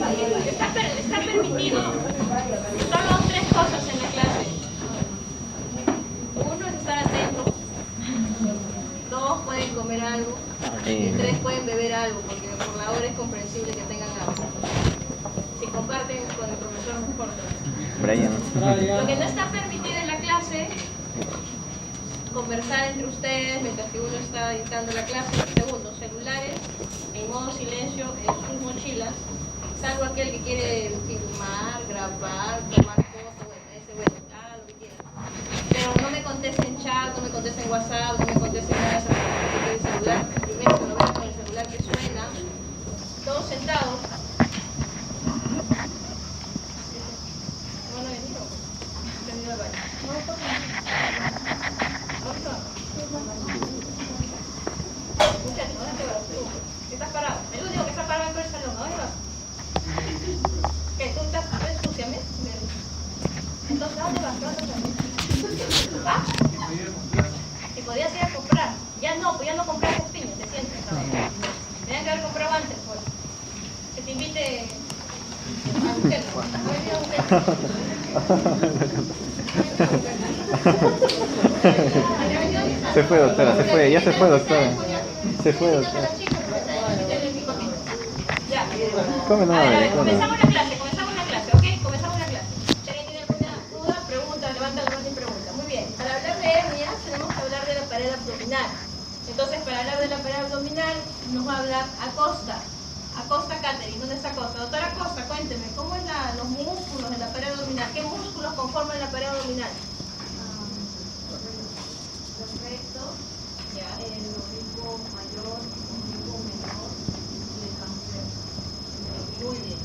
Está permitido solo 3 cosas en la clase. 1 es estar atento. 2 pueden comer algo. Y 3 pueden beber algo, porque por la hora es comprensible que tengan agua. Si comparten con el profesor, mejor. Lo que no está permitido en la clase, conversar entre ustedes mientras que uno está dictando la clase. Segundo, celulares en modo silencio en sus mochilas, salvo aquel que quiere filmar, grabar, tomar fotos, haga lo que quiera. Pero no me conteste en chat, no me conteste en WhatsApp, no me conteste en nada de el celular. Primero que lo vean con el celular que suena, todos sentados. ¿Van a venir o han venido al baño? Muchachos, ¿dónde vas tú? ¿Estás parado? El único que está parado es por el salón, ¿dónde vas? ¿Qué? ¿Tú estás ensuciame? Entonces, ¿a dónde vas? ¿Ah? Si podías ir a comprar. Ya no compraste piñas, te sientes. Tenían que haber comprado antes, pues. Que te invite a Bukele. Se fue, doctora, se fue, ya se fue, doctora. Se fue, doctora. Ya. ¿Cómo no? A ver, comenzamos la clase, ¿ok? Comenzamos la clase. Si alguien tiene alguna duda, pregunta, levanta la mano y pregunta. Muy bien. Para hablar de hernias, tenemos que hablar de la pared abdominal. Entonces, para hablar de la pared abdominal, nos va a hablar Acosta. Acosta Catherine, ¿dónde está Acosta? Doctora Acosta, cuénteme, ¿cómo es los músculos de la pared abdominal? ¿Qué músculos conforman la pared abdominal? Los rectos, Ya. el oblicuo mayor, el oblicuo menor y el transverso. Muy bien.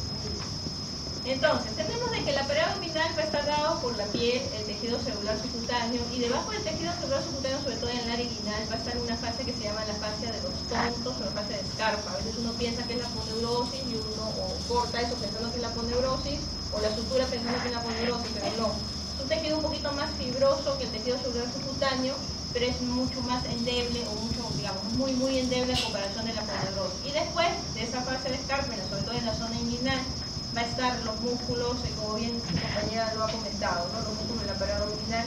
Entonces, tenemos de que la pared abdominal va a estar dado por la piel, el tejido celular subcutáneo, y debajo del tejido celular subcutáneo, sobre todo en el área inguinal, va a estar una fascia que se llama la fascia de los tontos o la fascia de Scarpa. A veces uno piensa que es la aponeurosis y uno corta eso pensando que es la aponeurosis, o la sutura pensando que es la aponeurosis, pero no. Es un tejido un poquito más fibroso que el tejido celular subcutáneo, pero es mucho más endeble, o mucho, digamos, muy endeble en comparación de la aponeurosis. Y después de esa fascia de Scarpa, sobre todo en la zona inguinal, va a estar los músculos, como bien su compañera lo ha comentado, ¿no? Los músculos de la pared abdominal,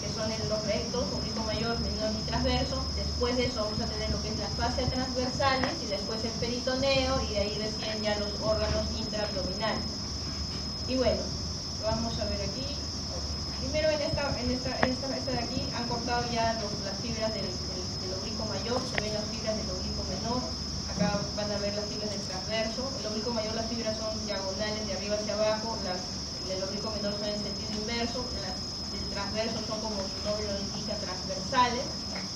que son los rectos, oblicuo mayor, menor y transverso. Después de eso vamos a tener lo que es la fascia transversales y después el peritoneo, y de ahí recién ya los órganos intraabdominales. Y bueno, lo vamos a ver aquí. Primero en esta de aquí han cortado ya las fibras del oblicuo mayor, se ven las fibras del oblicuo menor. Acá van a ver las fibras del transverso. El oblicuo mayor, las fibras son diagonales de arriba hacia abajo, el oblicuo menor son en sentido inverso, las del transverso son, como su nombre lo indica, transversales.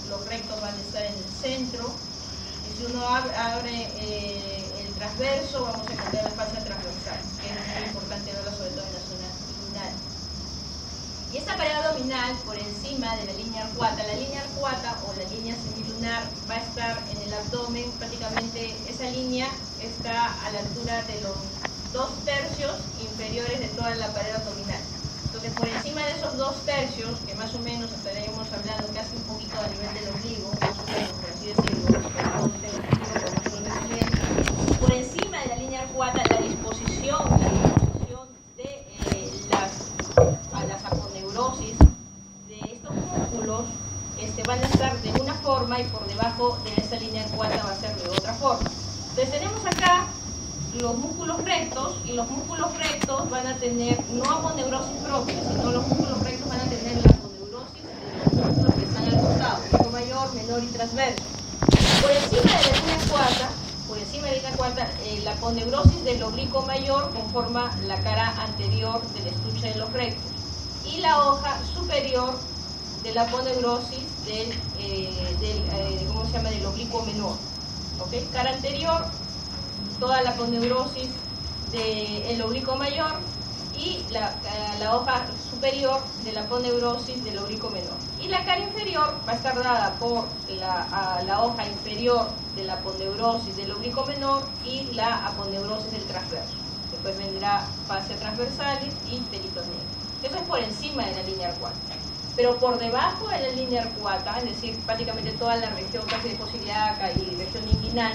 Los rectos van a estar en el centro. Y si uno abre el transverso, vamos a encontrar la fascia transversal, que es muy importante verla sobre todo en la zona inguinal. Y esta pared abdominal, por encima de la línea arcuata, o la línea semilunar va a estar en el abdomen, prácticamente esa línea está a la altura de los 2/3 inferiores de toda la pared abdominal. Entonces, por encima de esos 2/3, que más o menos estaremos hablando casi un poquito a nivel del ombligo, más o menos, por así decirlo, por encima de la línea arcuata, la disposición de las aponeurosis de estos músculos van a estar de una forma, y por debajo de esta línea arcuata va a ser de otra forma. Entonces tenemos acá los músculos rectos, y los músculos rectos van a tener no aponeurosis propia, sino los músculos rectos van a tener la aponeurosis de los músculos que están al costado, oblicuo mayor, menor y transverso. Por encima de la línea arcuata, la aponeurosis del oblicuo mayor conforma la cara anterior del estuche de los rectos, y la hoja superior de la aponeurosis del oblicuo menor. ¿Okay? Cara anterior, toda la aponeurosis del oblicuo mayor, y la hoja superior de la aponeurosis del oblicuo menor. Y la cara inferior va a estar dada por la hoja inferior de la aponeurosis del oblicuo menor y la aponeurosis del transverso. Después vendrá fascia transversalis y peritoneo. Eso es por encima de la línea arcuata. Pero por debajo de la línea arcuata, es decir, prácticamente toda la región casi de fosiliaca y región inguinal,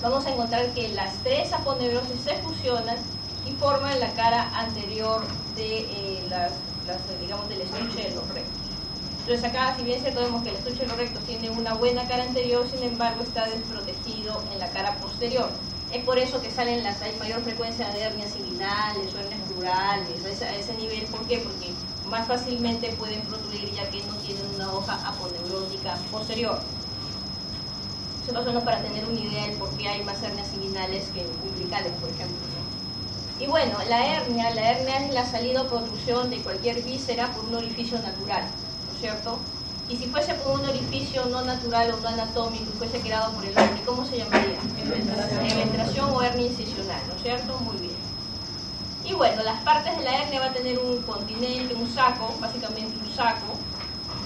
vamos a encontrar que las tres aponeurosis se fusionan y forman la cara anterior de digamos, del estuche de los rectos. Entonces acá, si bien es cierto, vemos que el estuche de los rectos tiene una buena cara anterior, sin embargo está desprotegido en la cara posterior. Es por eso que hay mayor frecuencia de hernias inguinales o hernias plurales a ese nivel. ¿Por qué? Porque más fácilmente pueden protruir ya que no tienen una hoja aponeurótica posterior. Eso más o menos para tener una idea del por qué hay más hernias inguinales que umbilicales, por ejemplo, ¿no? Y bueno, la hernia es la salida o protrusión de cualquier víscera por un orificio natural, ¿no es cierto? Y si fuese por un orificio no natural o no anatómico y fuese creado por el hombre, ¿cómo se llamaría? Eventración o hernia incisional, ¿no es cierto? Muy bien. Y bueno, las partes de la hernia va a tener un continente, un saco, básicamente un saco,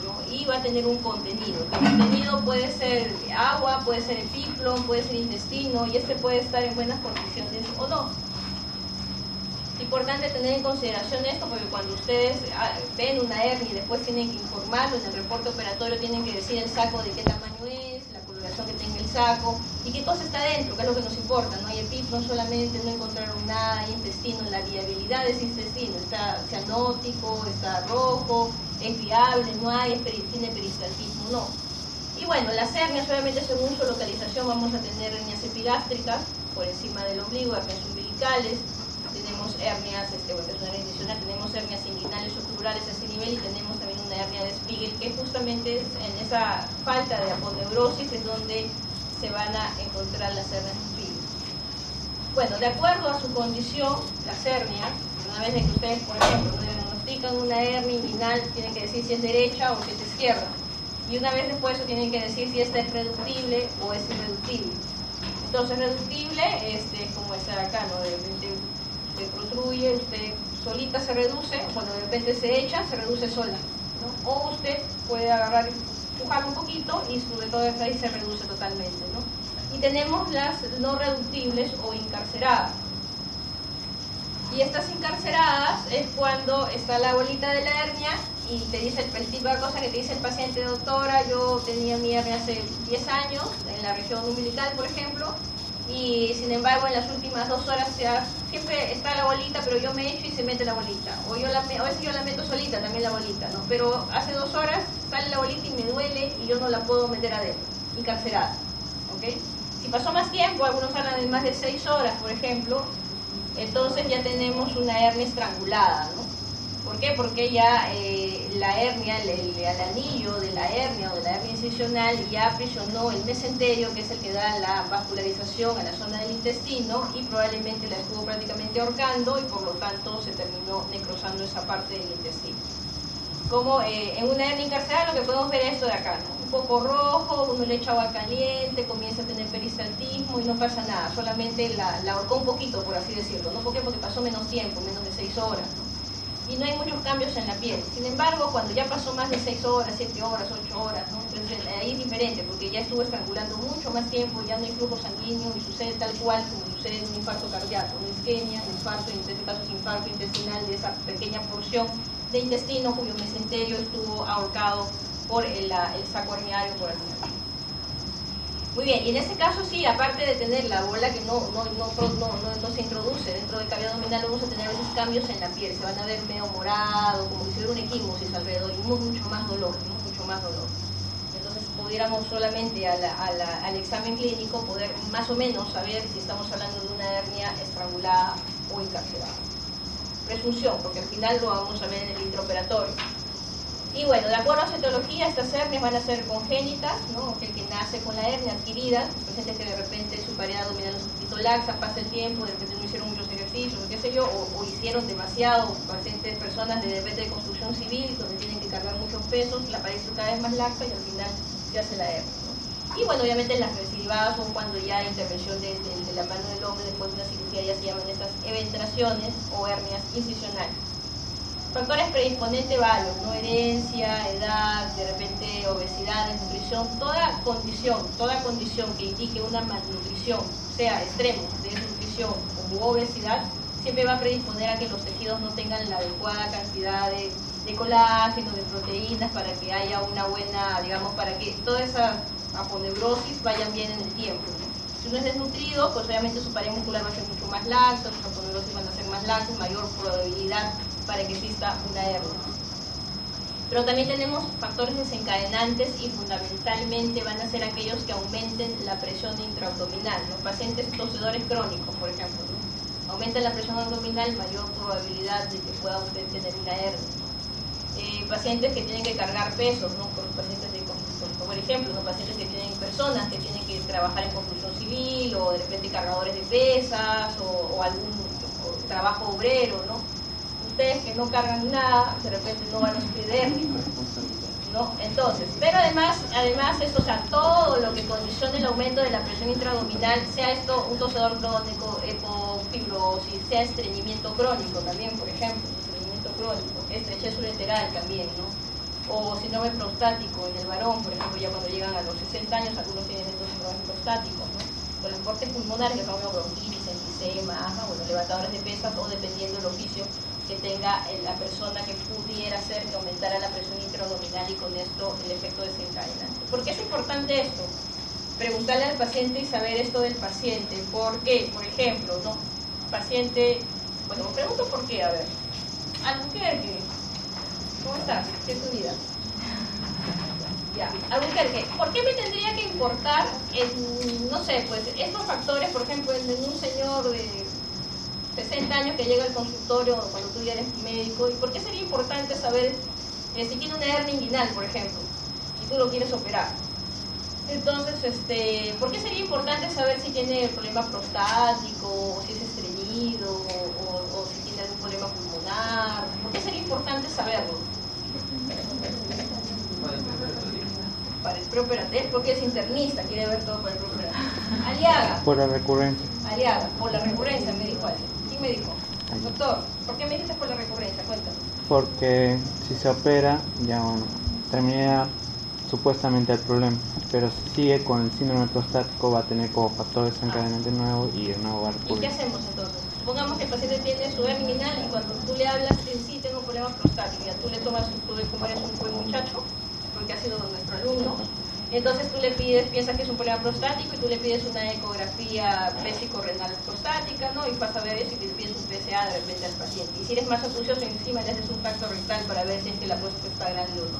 ¿no? Y va a tener un contenido. El contenido puede ser agua, puede ser epíplon, puede ser intestino, y este puede estar en buenas condiciones o no. Importante tener en consideración esto porque cuando ustedes ven una hernia y después tienen que informarlo en el reporte operatorio, tienen que decir el saco de qué tamaño es, la coloración que tenga el saco y qué cosa está dentro, que es lo que nos importa. No hay epíplon solamente, no encontraron nada, hay intestino, la viabilidad de ese intestino, está cianótico, está rojo, es viable, no hay, tiene peristaltismo, no. Y bueno, las hernias obviamente según su localización vamos a tener hernias epigástricas por encima del ombligo, hernias umbilicales. Tenemos hernias, tenemos hernias inguinales o plurales a ese nivel y tenemos también una hernia de Spiegel que justamente en esa falta de aponeurosis es donde se van a encontrar las hernias de Spiegel. Bueno, de acuerdo a su condición, las hernias, una vez que ustedes, por ejemplo, diagnostican una hernia inguinal, tienen que decir si es derecha o si es izquierda. Y una vez después eso tienen que decir si esta es reductible o es irreductible. Entonces, reductible es como esta de acá, ¿no? De repente se protruye, usted solita se reduce, cuando de repente se echa, se reduce sola, ¿no? O usted puede agarrar, empujar un poquito y sobre todo de ahí se reduce totalmente, ¿no? Y tenemos las no reductibles o encarceradas. Y estas encarceradas es cuando está la bolita de la hernia y te dice el tipo de cosa que te dice el paciente: doctora, yo tenía mi hernia hace 10 años, en la región umbilical, por ejemplo, y sin embargo en las últimas 2 horas siempre está la bolita, pero yo me echo y se mete la bolita, o a veces yo la meto solita también la bolita, ¿no? Pero hace 2 horas sale la bolita y me duele y yo no la puedo meter adentro, encarcerada, ¿ok? Si pasó más tiempo, algunos hablan de más de 6 horas, por ejemplo, entonces ya tenemos una hernia estrangulada, ¿no? ¿Por qué? Porque ya la hernia, el anillo de la hernia o de la hernia incisional ya aprisionó el mesenterio, que es el que da la vascularización a la zona del intestino, y probablemente la estuvo prácticamente ahorcando y por lo tanto se terminó necrosando esa parte del intestino. Como en una hernia encarcelada lo que podemos ver es esto de acá, ¿no? Un poco rojo, uno le echa agua caliente, comienza a tener peristaltismo y no pasa nada, solamente la ahorcó un poquito, por así decirlo, ¿no? ¿Por qué? Porque pasó menos tiempo, menos de 6 horas, ¿no? Y no hay muchos cambios en la piel. Sin embargo, cuando ya pasó más de 6 horas, 7 horas, 8 horas, ¿no? Entonces ahí es diferente, porque ya estuvo estrangulando mucho más tiempo, ya no hay flujo sanguíneo y sucede tal cual como sucede en un infarto cardíaco, una isquemia, infarto, en este caso es infarto intestinal de esa pequeña porción de intestino cuyo mesenterio estuvo ahorcado por el saco herniario, por así decirlo. Muy bien, y en este caso sí, aparte de tener la bola que no se introduce dentro del cabello abdominal, vamos a tener esos cambios en la piel, se van a ver medio morado, como si hubiera una equimosis alrededor y mucho más dolor, ¿no? Mucho más dolor. Entonces pudiéramos solamente al examen clínico poder más o menos saber si estamos hablando de una hernia estrangulada o encarcelada. Presunción, porque al final lo vamos a ver en el intraoperatorio. Y bueno, de acuerdo a su etiología, estas hernias van a ser congénitas, ¿no? El que nace con la hernia adquirida, pacientes que de repente su pared abdominal es un poquito laxa, pasa el tiempo, de repente no hicieron muchos ejercicios, o qué sé yo, o hicieron demasiado, personas de repente de construcción civil, donde tienen que cargar muchos pesos, la pared es cada vez más laxa y al final se hace la hernia, ¿no? Y bueno, obviamente las recidivadas son cuando ya hay intervención de la mano del hombre después de una cirugía, ya se llaman estas eventraciones o hernias incisionales. Factores predisponentes varios, ¿no? Herencia, edad, de repente obesidad, desnutrición, toda condición que indique una malnutrición, sea extremo de desnutrición o obesidad, siempre va a predisponer a que los tejidos no tengan la adecuada cantidad de colágeno, de proteínas, para que haya una buena, digamos, para que toda esa aponeurosis vayan bien en el tiempo, ¿no? Si uno es desnutrido, pues obviamente su pared muscular va a ser mucho más laxa, sus aponeuroses van a ser más laxos, mayor probabilidad para que exista una hernia. Pero también tenemos factores desencadenantes y fundamentalmente van a ser aquellos que aumenten la presión intraabdominal, ¿no? Pacientes tosedores crónicos, por ejemplo, ¿no? Aumenta la presión abdominal, mayor probabilidad de que pueda usted tener una hernia. Pacientes que tienen que cargar pesos, ¿no? Pacientes por ejemplo, ¿no? Pacientes que tienen personas que tienen que trabajar en construcción civil o de repente cargadores de pesas o algún trabajo obrero, ¿no? Ustedes que no cargan nada, de repente no van a sufrir hernia, ¿no? Entonces, pero además esto, o sea, todo lo que condicione el aumento de la presión intraabdominal, sea esto un tosedor crónico, epofibrosis, sea estreñimiento crónico también, por ejemplo, estreñimiento crónico, estrechez ureteral también, ¿no? O síndrome prostático en el varón, por ejemplo, ya cuando llegan a los 60 años, algunos tienen estos síndromes prostáticos, ¿no? O los cortes pulmonares, que son bronquitis, enfisema, asma, bueno, levantadores de pesas, o dependiendo del oficio que tenga la persona, que pudiera hacer que aumentara la presión intraabdominal y con esto el efecto desencadenante. ¿Por qué es importante esto? Preguntarle al paciente y saber esto del paciente. ¿Por qué? Por ejemplo, ¿no? Paciente, bueno, me pregunto por qué, a ver. Albuquerque, ¿cómo estás? ¿Qué es tu vida? Ya, Albuquerque, ¿por qué me tendría que importar, no sé, pues estos factores, por ejemplo, en un señor de 60 años que llega al consultorio cuando tú ya eres médico? ¿Y por qué sería importante saber si tiene una hernia inguinal, por ejemplo, y tú lo quieres operar? Entonces, ¿por qué sería importante saber si tiene problema prostático, o si es estreñido, o si tiene algún problema pulmonar? ¿Por qué sería importante saberlo? Para el preoperatorio, porque es internista, quiere ver todo para el preoperatorio. Aliaga. Por la recurrencia. Aliaga, por la recurrencia, me dijo alguien. ¿Quién me dijo? Doctor, ¿por qué me dijiste por la recurrencia? Cuéntame. Porque si se opera, ya bueno, termina supuestamente el problema, pero si sigue con el síndrome prostático va a tener como factor desencadenante nuevo y de nuevo va a ¿Y qué recurrir. hacemos entonces? Supongamos que el paciente tiene su hernia inguinal y cuando tú le hablas, sí, tengo problemas prostáticos, ya tú le tomas, tú como eres un buen muchacho, porque ha sido nuestro alumno, entonces tú le pides, piensas que es un problema prostático y tú le pides una ecografía vésico-renal prostática, ¿no? Y vas a ver eso y le pides un PSA de repente al paciente. Y si eres más acucioso, encima le haces un tacto rectal para ver si es que la próstata está grande o no.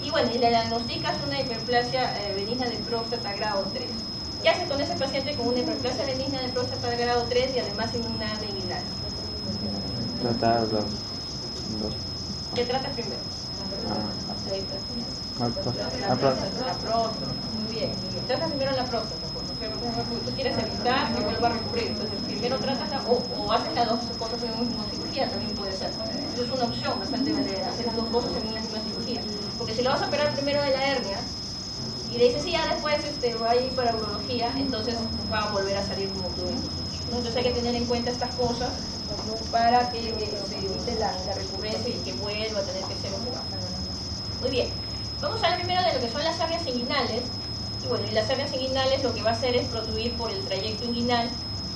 Y bueno, y le diagnosticas una hiperplasia benigna de próstata grado 3. ¿Qué haces con ese paciente con una hiperplasia benigna de próstata grado 3 y además en una hernia inguinal? Tratar dos. ¿Qué tratas primero? La La próstata, muy bien. Tratas primero la próstata, porque tú quieres evitar que vuelva a recurrir. Entonces, primero tratas o haces las dos cosas en una misma cirugía, también puede ser. Eso es una opción bastante de hacer las dos cosas en una misma cirugía. Porque si lo vas a operar primero de la hernia y le dices, sí, ya después va a ir para urología, entonces va a volver a salir como tú dices. Entonces hay que tener en cuenta estas cosas para que se evite la recurrencia y que vuelva a tener que ser operado. Muy bien, vamos a hablar primero de lo que son las hernias inguinales. Y bueno, y las hernias inguinales lo que va a hacer es protruir por el trayecto inguinal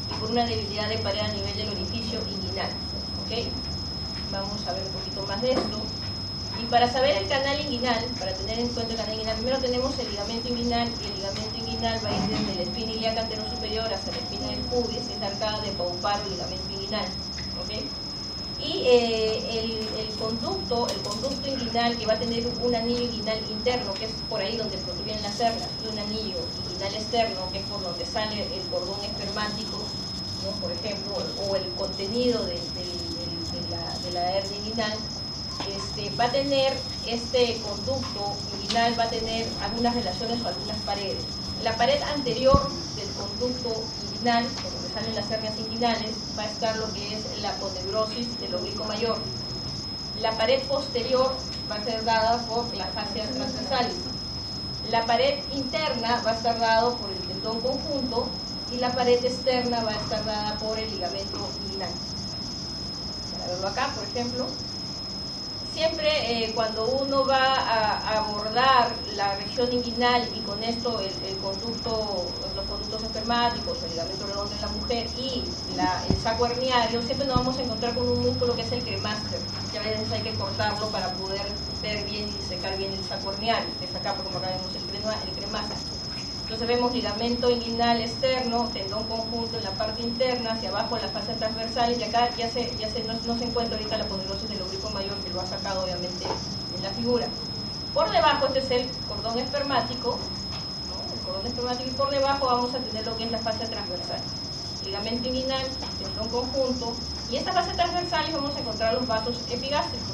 y por una debilidad de pared a nivel del orificio inguinal. ¿Ok? Vamos a ver un poquito más de esto. Y para saber el canal inguinal, para tener en cuenta el canal inguinal, primero tenemos el ligamento inguinal, y el ligamento inguinal va a ir desde la espina ilíaca anterosuperior hasta la espina del pubis, es la arcada de Pauparo, el ligamento inguinal. ¿Ok? Y el conducto inguinal, que va a tener un anillo inguinal interno, que es por ahí donde protruyen las hernias, y un anillo inguinal externo, que es por donde sale el cordón espermático, ¿no? Por ejemplo, o el contenido de la hernia inguinal. Va a tener este conducto inguinal, va a tener algunas relaciones o algunas paredes. La pared anterior del conducto inguinal, por donde salen las hernias inguinales, va a estar lo que es la aponeurosis del oblicuo mayor. La pared posterior va a ser dada por la fascia transversalis. La pared interna va a estar dada por el tendón conjunto y la pared externa va a estar dada por el ligamento inguinal. Para verlo acá, por ejemplo. Siempre cuando uno va a abordar la región inguinal y con esto los conductos espermáticos, el ligamento redondo en la mujer y el saco herniario, siempre nos vamos a encontrar con un músculo que es el cremaster, que a veces hay que cortarlo para poder ver bien y secar bien el saco herniario, que es acá, como acá vemos el cremaster. Entonces vemos ligamento inguinal externo, tendón conjunto en la parte interna, hacia abajo la fascia transversal, y acá no se encuentra ahorita la aponeuriosis del oblicuo mayor, que lo ha sacado obviamente en la figura. Por debajo, este es el cordón espermático, ¿no? El cordón espermático, y por debajo vamos a tener lo que es la fascia transversal. Ligamento inguinal, tendón conjunto, y esta fascia transversal vamos a encontrar los vasos epigástricos.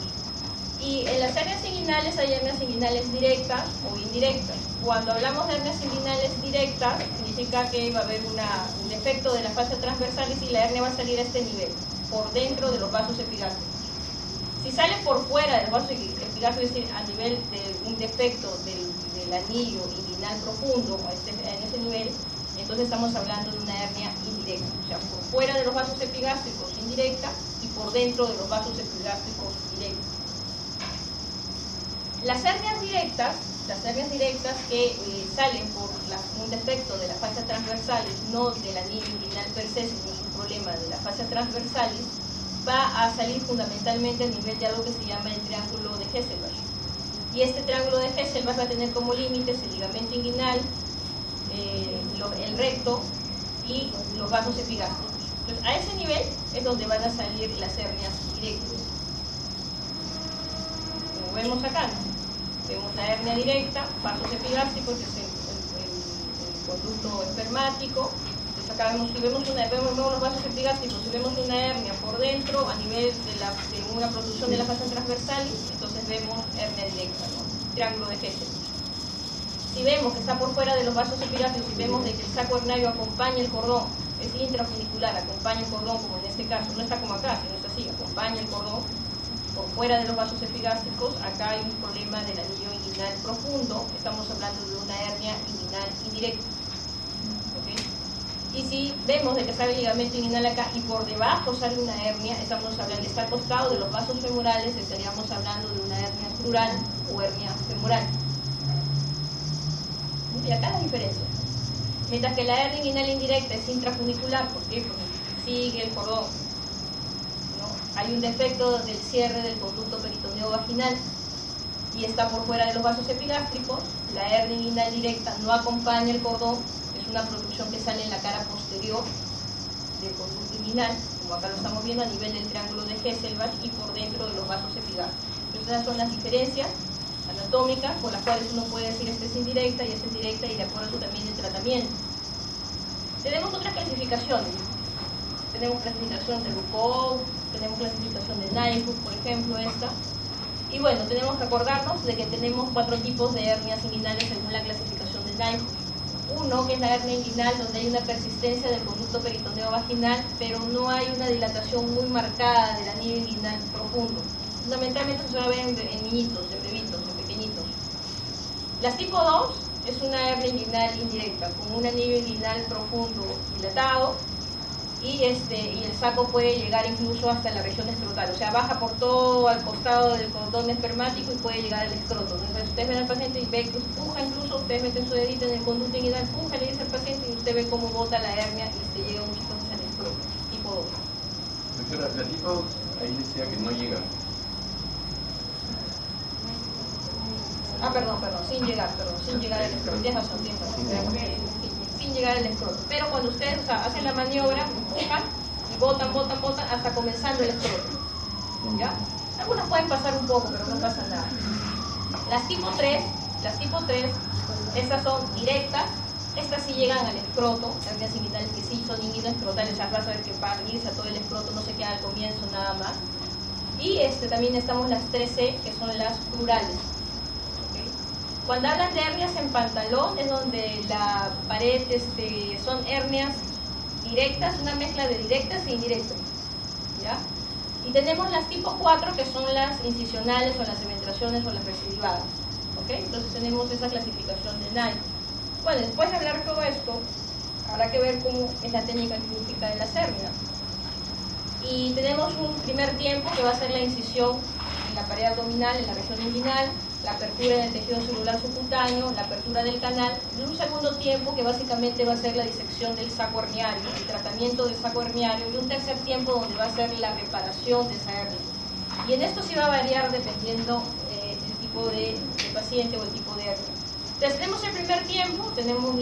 Y en las hernias inguinales hay hernias inguinales directas o indirectas. Cuando hablamos de hernias inguinales directas, significa que va a haber un defecto de la fascia transversal y si la hernia va a salir a este nivel, por dentro de los vasos epigástricos. Si sale por fuera del vaso epigástrico, es decir, a nivel de un defecto del anillo inguinal profundo, en ese nivel, entonces estamos hablando de una hernia indirecta. O sea, por fuera de los vasos epigástricos indirecta y por dentro de los vasos epigástricos directos. Las hernias directas que salen por un defecto de la fascia transversalis, no del anillo inguinal per se, sino es un problema de la fascia transversalis, va a salir fundamentalmente a nivel de algo que se llama el triángulo de Hesselbach. Y este triángulo de Hesselbach va a tener como límites el ligamento inguinal, el recto y los vasos epigástricos. Entonces, a ese nivel es donde van a salir las hernias directas. Como vemos acá, ¿no? Vemos la hernia directa, vasos epigástricos, que es el conducto espermático. Entonces acá vemos los vasos epigástricos, si vemos una hernia por dentro a nivel de una producción de la fascia transversalis, entonces vemos hernia directa, ¿no? Triángulo de Hesselbach. Si vemos que está por fuera de los vasos epigástricos, si vemos de que el saco hernario acompaña el cordón, es intrafunicular, acompaña el cordón, como en este caso, no está como acá, sino es así, acompaña el cordón por fuera de los vasos epigástricos, acá hay un problema del anillo inguinal profundo, estamos hablando de una hernia inguinal indirecta. ¿Okay? Y si vemos de que sale el ligamento inguinal acá y por debajo sale una hernia, estamos hablando, está al costado de los vasos femorales, estaríamos hablando de una hernia crural o hernia femoral. Y acá la diferencia. Mientras que la hernia inguinal indirecta es intrafunicular, ¿por qué? Porque sigue el cordón. Hay un defecto del cierre del conducto peritoneo vaginal y está por fuera de los vasos epigástricos. La hernia inguinal directa no acompaña el cordón, es una producción que sale en la cara posterior del conducto inguinal, como acá lo estamos viendo a nivel del triángulo de Hesselbach y por dentro de los vasos epigástricos. Entonces esas son las diferencias anatómicas por las cuales uno puede decir esta es indirecta y esta es directa y de acuerdo también el tratamiento. Tenemos otras clasificaciones. Tenemos clasificación de Ruckow, tenemos clasificación de Nyquist, por ejemplo, esta. Y bueno, tenemos que acordarnos de que tenemos 4 tipos de hernias inguinales según la clasificación de Nyquist. Uno, que es la hernia inguinal, donde hay una persistencia del conducto peritoneo vaginal, pero no hay una dilatación muy marcada del anillo inguinal profundo. Fundamentalmente se va a ver en niñitos, en bebitos, en pequeñitos. La tipo 2 es una hernia inguinal indirecta, con un anillo inguinal profundo dilatado, y el saco puede llegar incluso hasta la región escrotal, o sea, baja por todo al costado del cordón espermático y puede llegar al escroto. Entonces ustedes ven al paciente y ve que puja, incluso ustedes meten su dedito en el conducto inguinal, puja, le dice al paciente y usted ve cómo bota la hernia y llega muchas veces al escroto, tipo 2. Doctora, la tipo ahí decía que no llega. Perdón, sin llegar al escroto, tienes razón, sin llegar al escroto. Pero cuando ustedes hacen la maniobra, empujan y botan hasta comenzando el escroto. ¿Ya? Algunas pueden pasar un poco, pero no pasa nada. Las tipo 3, estas son directas, estas sí llegan al escroto, hernias inguinales que sí son inguinoescrotales, o sea, vas a ver que van a irse a todo el escroto, no se queda al comienzo nada más. Y también estamos las 3C, que son las plurales. Cuando hablan de hernias en pantalón es donde la pared son hernias directas, una mezcla de directas e indirectas, ¿ya? Y tenemos las tipo 4 que son las incisionales o las cementraciones o las recidivadas, ¿ok? Entonces tenemos esa clasificación de Nyquist. Bueno, después de hablar todo esto, habrá que ver cómo es la técnica quirúrgica de las hernias. Y tenemos un primer tiempo que va a ser la incisión en la pared abdominal, en la región inguinal, la apertura del tejido celular subcutáneo, la apertura del canal, y un segundo tiempo que básicamente va a ser la disección del saco herniario, el tratamiento del saco herniario, y un tercer tiempo donde va a ser la reparación de esa hernia. Y en esto sí va a variar dependiendo el tipo de paciente o el tipo de hernia. Entonces tenemos el primer tiempo, vemos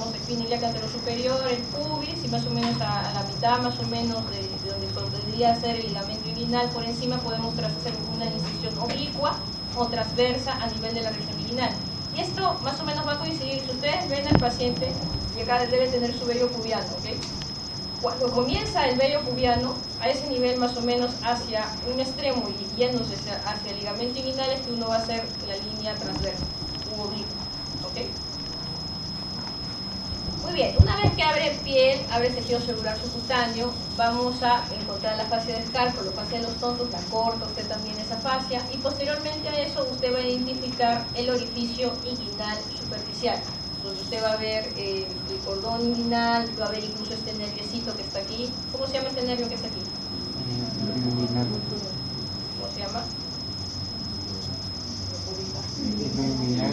el espina ilíaca anterior superior, el pubis, y más o menos a la mitad más o menos de donde podría ser el ligamento inguinal, por encima podemos hacer una incisión oblicua o transversa a nivel de la región inguinal. Y esto más o menos va a coincidir, si ustedes ven al paciente, y acá debe tener su vello pubiano, ¿ok? Cuando comienza el vello pubiano, a ese nivel más o menos hacia un extremo y yéndose hacia el ligamento inguinal, es que uno va a hacer la línea transversa, u oblicua, ¿ok? Muy bien, una vez que abre piel, abre el tejido celular subcutáneo, vamos a encontrar la fascia del cálculo, la fascia de los tontos, la corta usted también esa fascia, y posteriormente a eso usted va a identificar el orificio inguinal superficial, donde usted va a ver el cordón inguinal, va a ver incluso este nerviecito que está aquí. ¿Cómo se llama este nervio que está aquí? Inguinal. ¿Cómo se llama? Inguinal.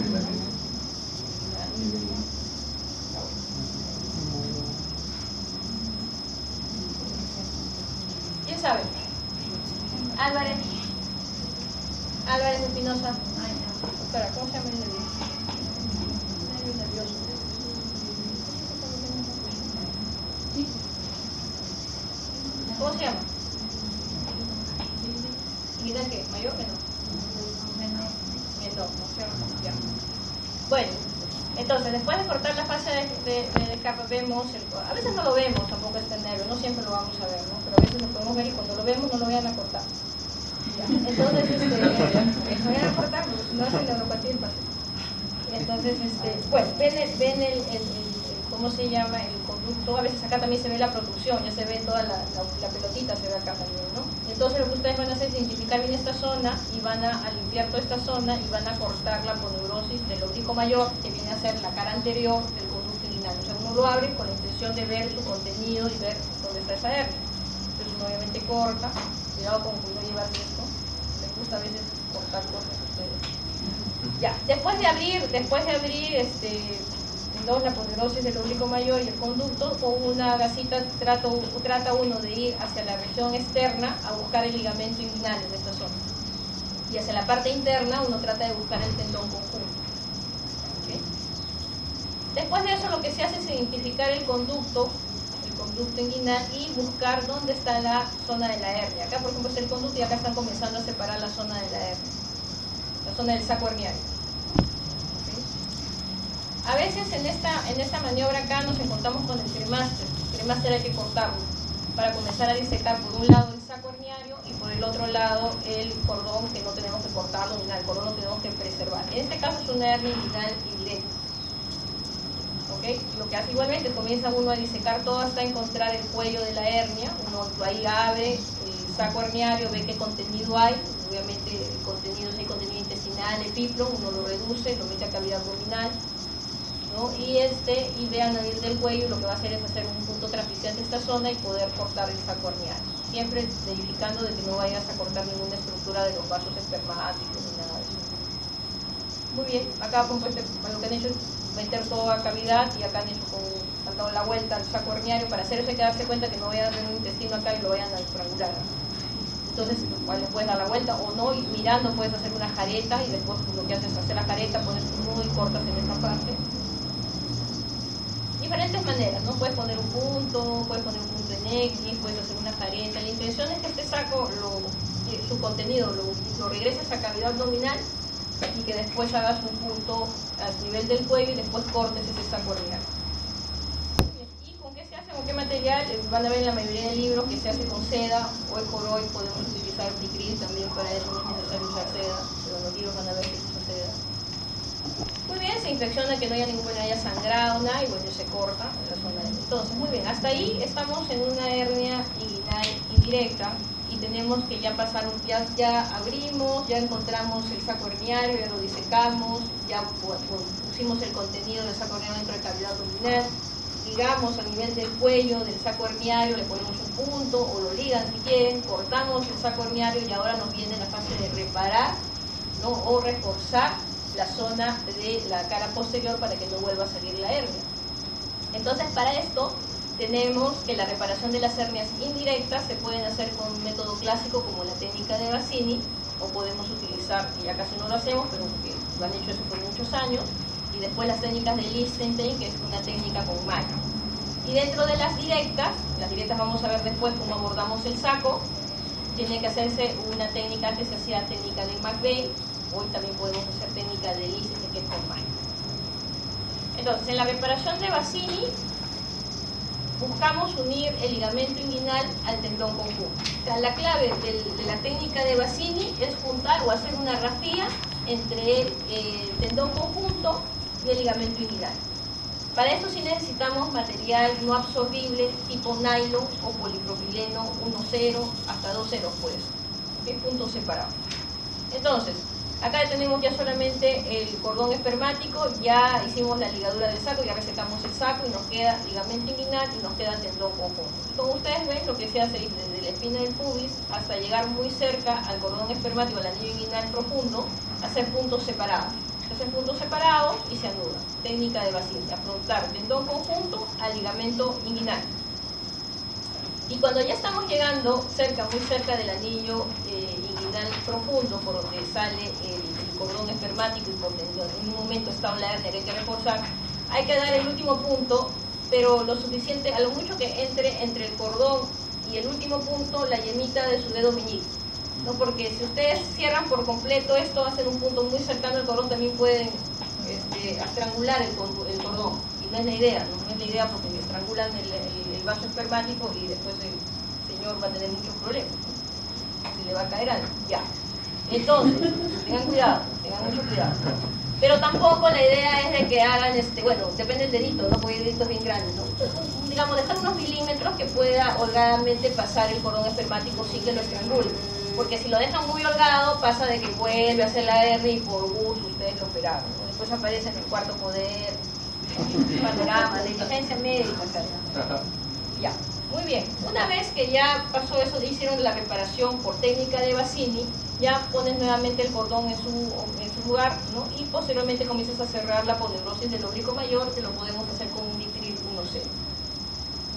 ¿Quién sabe? Álvarez. Álvarez Espinosa. Espera, ¿cómo se llama el nervio? Nervio nervioso. ¿Cómo se llama? ¿Inguinal qué? ¿Mayor o menor? Menor, o sea, ya. Bueno, entonces después de cortar la fascia de capa vemos, a veces no lo vemos tampoco este nervio, no siempre lo vamos a ver, ¿no? Pero a veces lo podemos ver y cuando lo vemos no lo vayan a cortar. Ya. Entonces, no vayan a cortar, porque si no es el neuropatía del paciente. Entonces, bueno, ven el ¿cómo se llama? El conducto. A veces acá también se ve la producción, ya se ve toda la pelotita, se ve acá también, ¿no? Entonces lo que ustedes van a hacer es identificar bien esta zona y van a limpiar toda esta zona y van a cortar la poneurosis del oblicuo mayor, que viene a ser la cara anterior del conducto inguinal. O sea, uno lo abre con la intención de ver su contenido y ver dónde está esa hernia. Entonces uno obviamente corta, cuidado con no llevarse esto, les gusta a veces cortar cosas a ustedes. Ya, después de abrir la poneurosis del oblicuo mayor y el conducto, con una gasita trata uno de ir hacia la región externa a buscar el ligamento inguinal en esta zona. Y hacia la parte interna uno trata de buscar el tendón conjunto. ¿Okay? Después de eso lo que se hace es identificar el conducto inguinal y buscar dónde está la zona de la hernia. Acá por ejemplo es el conducto y acá están comenzando a separar la zona de la hernia, la zona del saco herniario. A veces en esta maniobra acá nos encontramos con el cremaster. El cremaster hay que cortarlo para comenzar a disecar por un lado el saco herniario y por el otro lado el cordón, que no tenemos que cortarlo ni nada, el cordón lo tenemos que preservar. En este caso es una hernia inguinal indirecta. ¿Okay? Lo que hace igualmente es comienza uno a disecar todo hasta encontrar el cuello de la hernia. Uno ahí abre el saco herniario, ve qué contenido hay. Obviamente el contenido es el contenido intestinal, epiplo, uno lo reduce, lo mete a cavidad abdominal. ¿No? Y vean a ir del cuello, lo que va a hacer es hacer un punto trapeziante esta zona y poder cortar el saco herniario. Siempre verificando de que no vayas a cortar ninguna estructura de los vasos espermáticos ni nada de eso. Muy bien, acá lo que han hecho es meter toda cavidad y acá han dado la vuelta al saco herniario. Para hacer eso hay que darse cuenta que no vayan a tener un intestino acá y lo vayan a estrangular. Entonces, le puedes dar la vuelta o no, y mirando puedes hacer una jareta y después lo que haces es hacer la jareta, pones un nudo y cortas en esta parte. Diferentes maneras, ¿no? Puedes poner un punto en X, puedes hacer una jareta. La intención es que este saco, su contenido, lo regreses a cavidad abdominal y que después hagas un punto a nivel del cuello y después cortes ese saco herniario. ¿Y con qué se hace? ¿Con qué material? Van a ver en la mayoría de libros que se hace con seda. Hoy por hoy podemos utilizar Picrit también, para eso no es necesario usar seda, pero en los libros van a ver que se usa seda. Muy bien, se inspecciona que no haya sangrado, nada, y bueno, se corta en la zona de... Entonces, muy bien, hasta ahí estamos en una hernia inguinal indirecta y tenemos que ya pasaron, ya abrimos, ya encontramos el saco herniario, ya lo disecamos, ya pusimos el contenido del saco herniario dentro de cavidad abdominal, ligamos a nivel del cuello del saco herniario, le ponemos un punto o lo ligan si quieren, cortamos el saco herniario y ahora nos viene la fase de reparar, ¿no? O reforzar la zona de la cara posterior para que no vuelva a salir la hernia. Entonces, para esto tenemos que la reparación de las hernias indirectas se pueden hacer con un método clásico como la técnica de Bassini, o podemos utilizar, que ya casi no lo hacemos, pero que lo han hecho eso por muchos años, y después las técnicas de Lichtenstein, que es una técnica con malla. Y dentro de las directas vamos a ver después cómo abordamos el saco. Tiene que hacerse una técnica que se hacía técnica de McVeigh. Hoy también podemos hacer técnica de Lichtenstein, que es con malla. Entonces, en la reparación de Bassini buscamos unir el ligamento inguinal al tendón conjunto. O sea, la clave de la técnica de Bassini es juntar o hacer una rafía entre el tendón conjunto y el ligamento inguinal. Para esto sí necesitamos material no absorbible tipo nylon o polipropileno 1,0 hasta 2,0 pues, ¿okay? Puntos separados. Entonces, acá tenemos ya solamente el cordón espermático, ya hicimos la ligadura del saco, ya resecamos el saco y nos queda ligamento inguinal y nos queda tendón conjunto. Y como ustedes ven, lo que se hace es desde la espina del pubis hasta llegar muy cerca al cordón espermático, al anillo inguinal profundo, hacer puntos separados. Se hacen puntos separados y se anudan. Técnica de Bassini, afrontar tendón conjunto al ligamento inguinal. Y cuando ya estamos llegando muy cerca del anillo inguinal profundo, por donde sale el cordón espermático y por donde en un momento está la hernia que hay que reforzar, hay que dar el último punto, pero lo suficiente, a lo mucho que entre el cordón y el último punto la yemita de su dedo meñique, ¿no? Porque si ustedes cierran por completo esto, hacen un punto muy cercano al cordón, también pueden estrangular el cordón. No es la idea, no es la idea porque estrangulan el vaso espermático y después el señor va a tener muchos problemas, se le va a caer algo, ya. Entonces, tengan mucho cuidado. Pero tampoco la idea es de que hagan, bueno, depende del dedito, ¿no? Porque hay deditos bien grandes, ¿no? Digamos, dejar unos milímetros que pueda holgadamente pasar el cordón espermático sin que lo estrangulen. Porque si lo dejan muy holgado, pasa de que vuelve a hacer la hernia y por gusto ustedes lo operaron, ¿no? Después aparece en el cuarto poder, panorama, negligencia médica, ya, muy bien. Una vez que ya pasó eso, hicieron la reparación por técnica de Bassini, ya pones nuevamente el cordón en su lugar, ¿no? Y posteriormente comienzas a cerrar la poneurosis del oblicuo mayor, que lo podemos hacer con un Vicryl 1,0.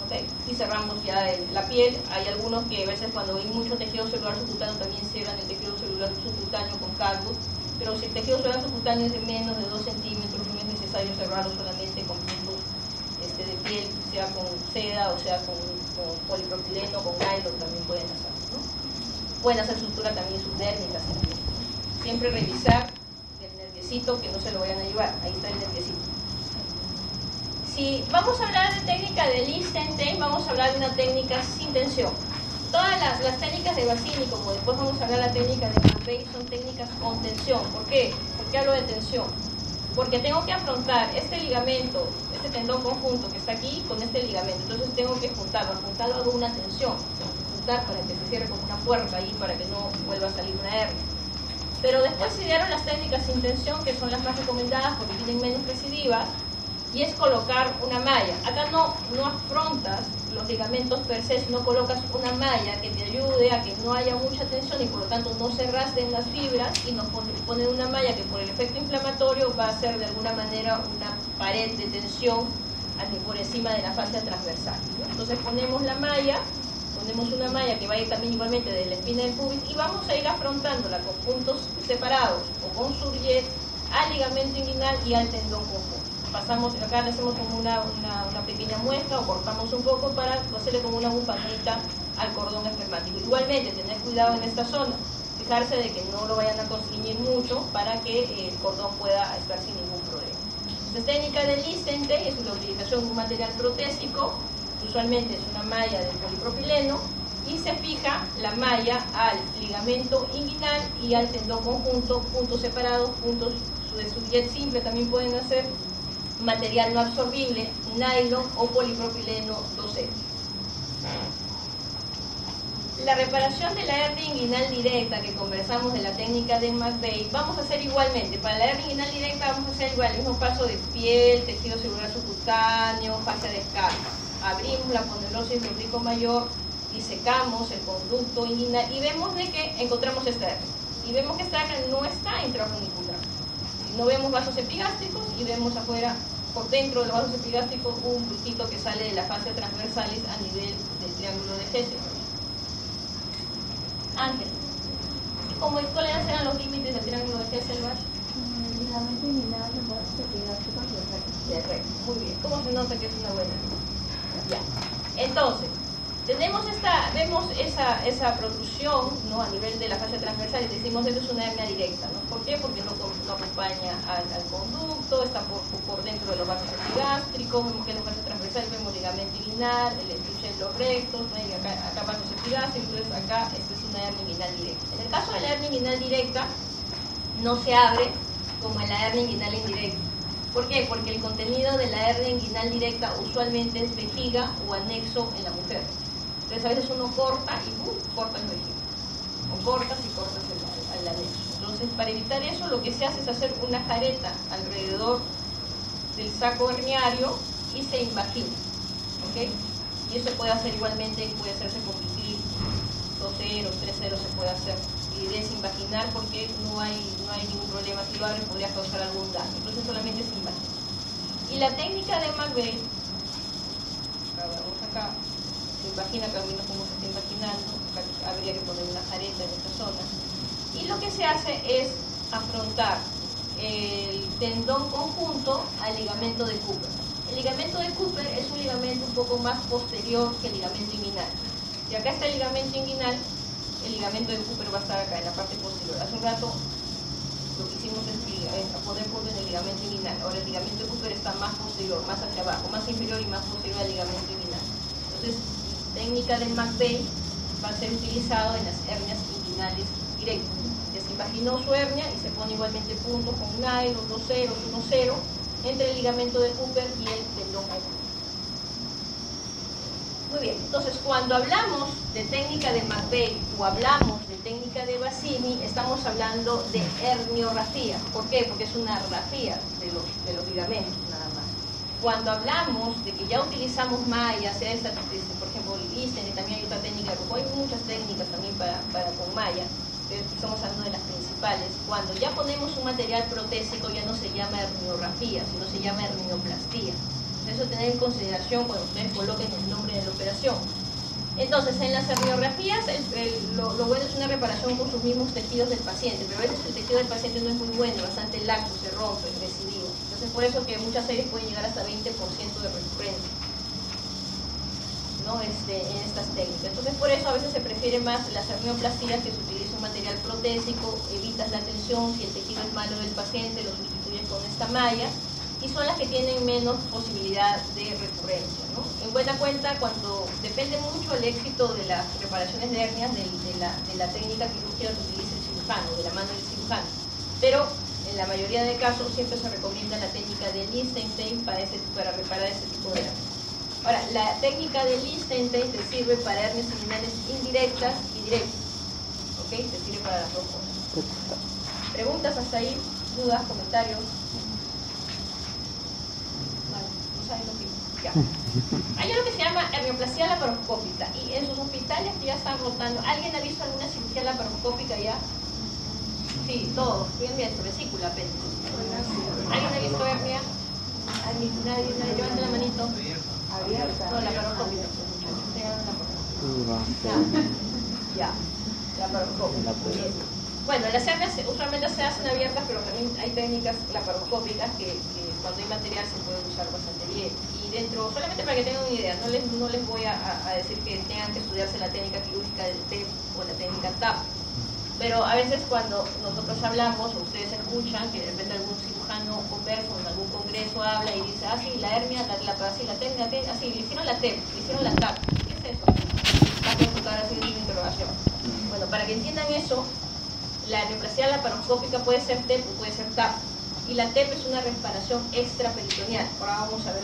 ¿Okay? Y cerramos ya la piel. Hay algunos que a veces cuando ven mucho tejido celular subcutáneo también cierran el tejido celular subcutáneo con Calwood. Pero si el tejido celular subcutáneo es de menos de 2 centímetros, no es necesario cerrarlo solamente con puntos de piel, sea con seda o sea con polipropileno, con nylon, también pueden hacer, ¿no? Pueden hacer sutura también subdérmica, ¿no? Siempre revisar el nerviecito, que no se lo vayan a llevar, ahí está el nerviecito. Si vamos a hablar de técnica de Lichtenstein, vamos a hablar de una técnica sin tensión. Todas las técnicas de Bassini, como después vamos a hablar de la técnica de McVeigh, son técnicas con tensión. ¿Por qué? ¿Por qué hablo de tensión? Porque tengo que afrontar este ligamento, este tendón conjunto que está aquí con este ligamento. Entonces tengo que juntarlo hago una tensión, juntar para que se cierre como una puerta ahí para que no vuelva a salir una hernia. Pero después se dieron las técnicas sin tensión, que son las más recomendadas porque tienen menos recidivas, y es colocar una malla. Acá no afrontas los ligamentos per se, sino colocas una malla que te ayude a que no haya mucha tensión y por lo tanto no se rasguen las fibras, y nos ponen una malla que por el efecto inflamatorio va a ser de alguna manera una pared de tensión por encima de la fascia transversal, ¿no? Entonces ponemos una malla que va a ir también igualmente de la espina del pubis y vamos a ir afrontándola con puntos separados o con surjet al ligamento inguinal y al tendón conjunto. Acá le hacemos como una pequeña muestra o cortamos un poco para hacerle como una bufanita al cordón espermático. Igualmente, tener cuidado en esta zona, fijarse de que no lo vayan a constreñir mucho para que el cordón pueda estar sin ningún problema. Entonces, técnica de Lichtenstein es la utilización de un material protésico, usualmente es una malla de polipropileno, y se fija la malla al ligamento inguinal y al tendón conjunto, puntos separados, puntos de surjet simple también pueden hacer, material no absorbible, nylon o polipropileno 2,0. La reparación de la hernia inguinal directa que conversamos de la técnica de McVeigh, vamos a hacer igualmente. Para la hernia inguinal directa vamos a hacer igual el mismo paso de piel, tejido celular subcutáneo, fascia de escarpa. Abrimos la poneurosis del oblicuo mayor y secamos el conducto inguinal y vemos de que encontramos esta hernia. Y vemos que esta hernia no está intrafunicular. No vemos vasos epigástricos y vemos afuera, por dentro de los vasos epigástricos, un bultito que sale de la fascia transversalis a nivel del triángulo de Hesselberg. Ángel, ¿cuáles eran los límites del triángulo de Hesselberg? El ligamento inguinal se puede cepillar del recto. Muy bien. ¿Cómo se nota que es una buena línea? Ya. Entonces, vemos esa protrusión, ¿no? A nivel de la fascia transversal y decimos esto es una hernia directa, ¿no? ¿Por qué? Porque no acompaña al conducto, está por dentro de los vasos epigástricos, vemos que en la fascia transversal vemos ligamento inguinal, el estuche de los rectos, ¿no? Y acá vasos epigástricos, entonces acá esta es una hernia inguinal directa. En el caso de la hernia inguinal directa, no se abre como en la hernia inguinal indirecta. ¿Por qué? Porque el contenido de la hernia inguinal directa usualmente es vejiga o anexo en la mujer. Entonces a veces uno corta y corta el vejiga. O cortas y cortas el anexo. Entonces para evitar eso lo que se hace es hacer una jareta alrededor del saco herniario y se invagina. ¿Ok? Y eso se puede hacer igualmente, puede hacerse con pipí, 2 ceros, 3 ceros se puede hacer. Y desinvaginar porque no hay ningún problema. Si lo abres podría causar algún daño. Entonces solamente se invagina. Y la técnica de McVeigh, vamos acá, se invagina, acá vemos cómo se está invaginando, acá habría que poner una jareta en esta zona. Y lo que se hace es afrontar el tendón conjunto al ligamento de Cooper. El ligamento de Cooper es un ligamento un poco más posterior que el ligamento inguinal. Y acá está el ligamento inguinal, el ligamento de Cooper va a estar acá en la parte posterior. Hace un rato lo que hicimos es poner punto en el ligamento inguinal. Ahora el ligamento de Cooper está más posterior, más hacia abajo, más inferior y más posterior al ligamento inguinal. Entonces, la técnica del McVeigh va a ser utilizado en las hernias inguinales directas. Se imaginó su hernia y se pone igualmente punto con un nylon, 2 ceros, 1 0 entre el ligamento de Cooper y el tendón agudo. Muy bien, entonces cuando hablamos de técnica de McVeigh o hablamos de técnica de Bassini, estamos hablando de herniorrafía. ¿Por qué? Porque es una rafía de los ligamentos nada más. Cuando hablamos de que ya utilizamos malla, sea esta, por ejemplo, el Easton, y también hay otra técnica, porque hay muchas técnicas también para con malla, pero estamos hablando de las principales. Cuando ya ponemos un material protésico ya no se llama herniorrafía, sino se llama hernioplastía. Eso tener en consideración cuando ustedes coloquen el nombre de la operación. Entonces, en las herniorrafías, lo bueno es una reparación con sus mismos tejidos del paciente, pero a veces el tejido del paciente no es muy bueno, bastante laxo, se rompe, es recidivo. Entonces, por eso que muchas series pueden llegar hasta 20% de recurrencia, ¿no? En estas técnicas. Entonces, por eso a veces se prefiere más las hernioplastías, que se utiliza un material protésico, evitas la tensión, si el tejido es malo del paciente, lo sustituyes con esta malla, y son las que tienen menos posibilidad de recurrencia, ¿no? En buena cuenta, cuando depende mucho el éxito de las reparaciones de hernias de la técnica quirúrgica que utiliza el cirujano, de la mano del cirujano, pero en la mayoría de casos siempre se recomienda la técnica de Lichtenstein para reparar ese tipo de hernias. Ahora, la técnica de Lichtenstein te sirve para hernias inguinales indirectas y directas, ¿ok? Te sirve para las dos cosas. ¿Preguntas hasta ahí? ¿Dudas? ¿Comentarios? Ya. Hay algo que se llama hernioplastia laparoscópica y en sus hospitales que ya están rotando. ¿Alguien ha visto alguna cirugía laparoscópica ya? Sí, todos. Bien, su vesícula apenas. ¿Alguien ha visto hernia? Nadie, levanta la manito. Abierta. No, laparoscópica. Ya, laparoscópica. Bueno, las hernias usualmente se hacen abiertas, pero también hay técnicas laparoscópicas que cuando hay material se puede usar bastante bien. Y dentro, solamente para que tengan una idea, no les voy a decir que tengan que estudiarse la técnica quirúrgica del TEP o la técnica TAP. Pero a veces cuando nosotros hablamos o ustedes escuchan que de repente algún cirujano conversa o en algún congreso habla y dice, ah sí, la hernia, la técnica, así, le hicieron la TEP, le hicieron la TAP. ¿Qué es eso? Va a consultar así de interrogación. Bueno, para que entiendan eso, la hernioplastia laparoscópica puede ser TEP o puede ser TAP. Y la TEP es una reparación extraperitoneal. Ahora vamos a ver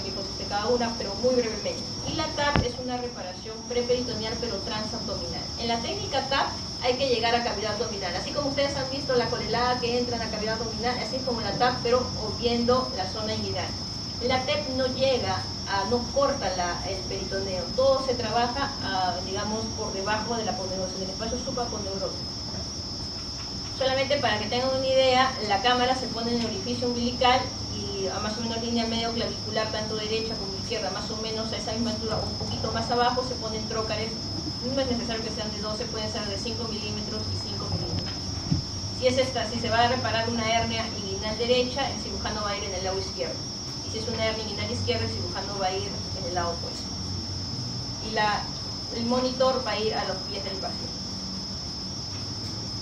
qué consiste cada una, pero muy brevemente. Y la TAP es una reparación preperitoneal, pero transabdominal. En la técnica TAP hay que llegar a cavidad abdominal. Así como ustedes han visto la colelada que entra en la cavidad abdominal, así es como la TAP, pero obviando la zona inguinal. La TEP no llega, no corta el peritoneo. Todo se trabaja, digamos, por debajo de la aponeurosis, del espacio supraponeurótico. Solamente para que tengan una idea, la cámara se pone en el orificio umbilical y a más o menos línea medio clavicular, tanto derecha como izquierda, más o menos a esa misma altura, un poquito más abajo, se ponen trócares. No es necesario que sean de 12, pueden ser de 5 milímetros y 5 milímetros. Si se va a reparar una hernia inguinal derecha, el cirujano va a ir en el lado izquierdo. Y si es una hernia inguinal izquierda, el cirujano va a ir en el lado opuesto. Y el monitor va a ir a los pies del paciente.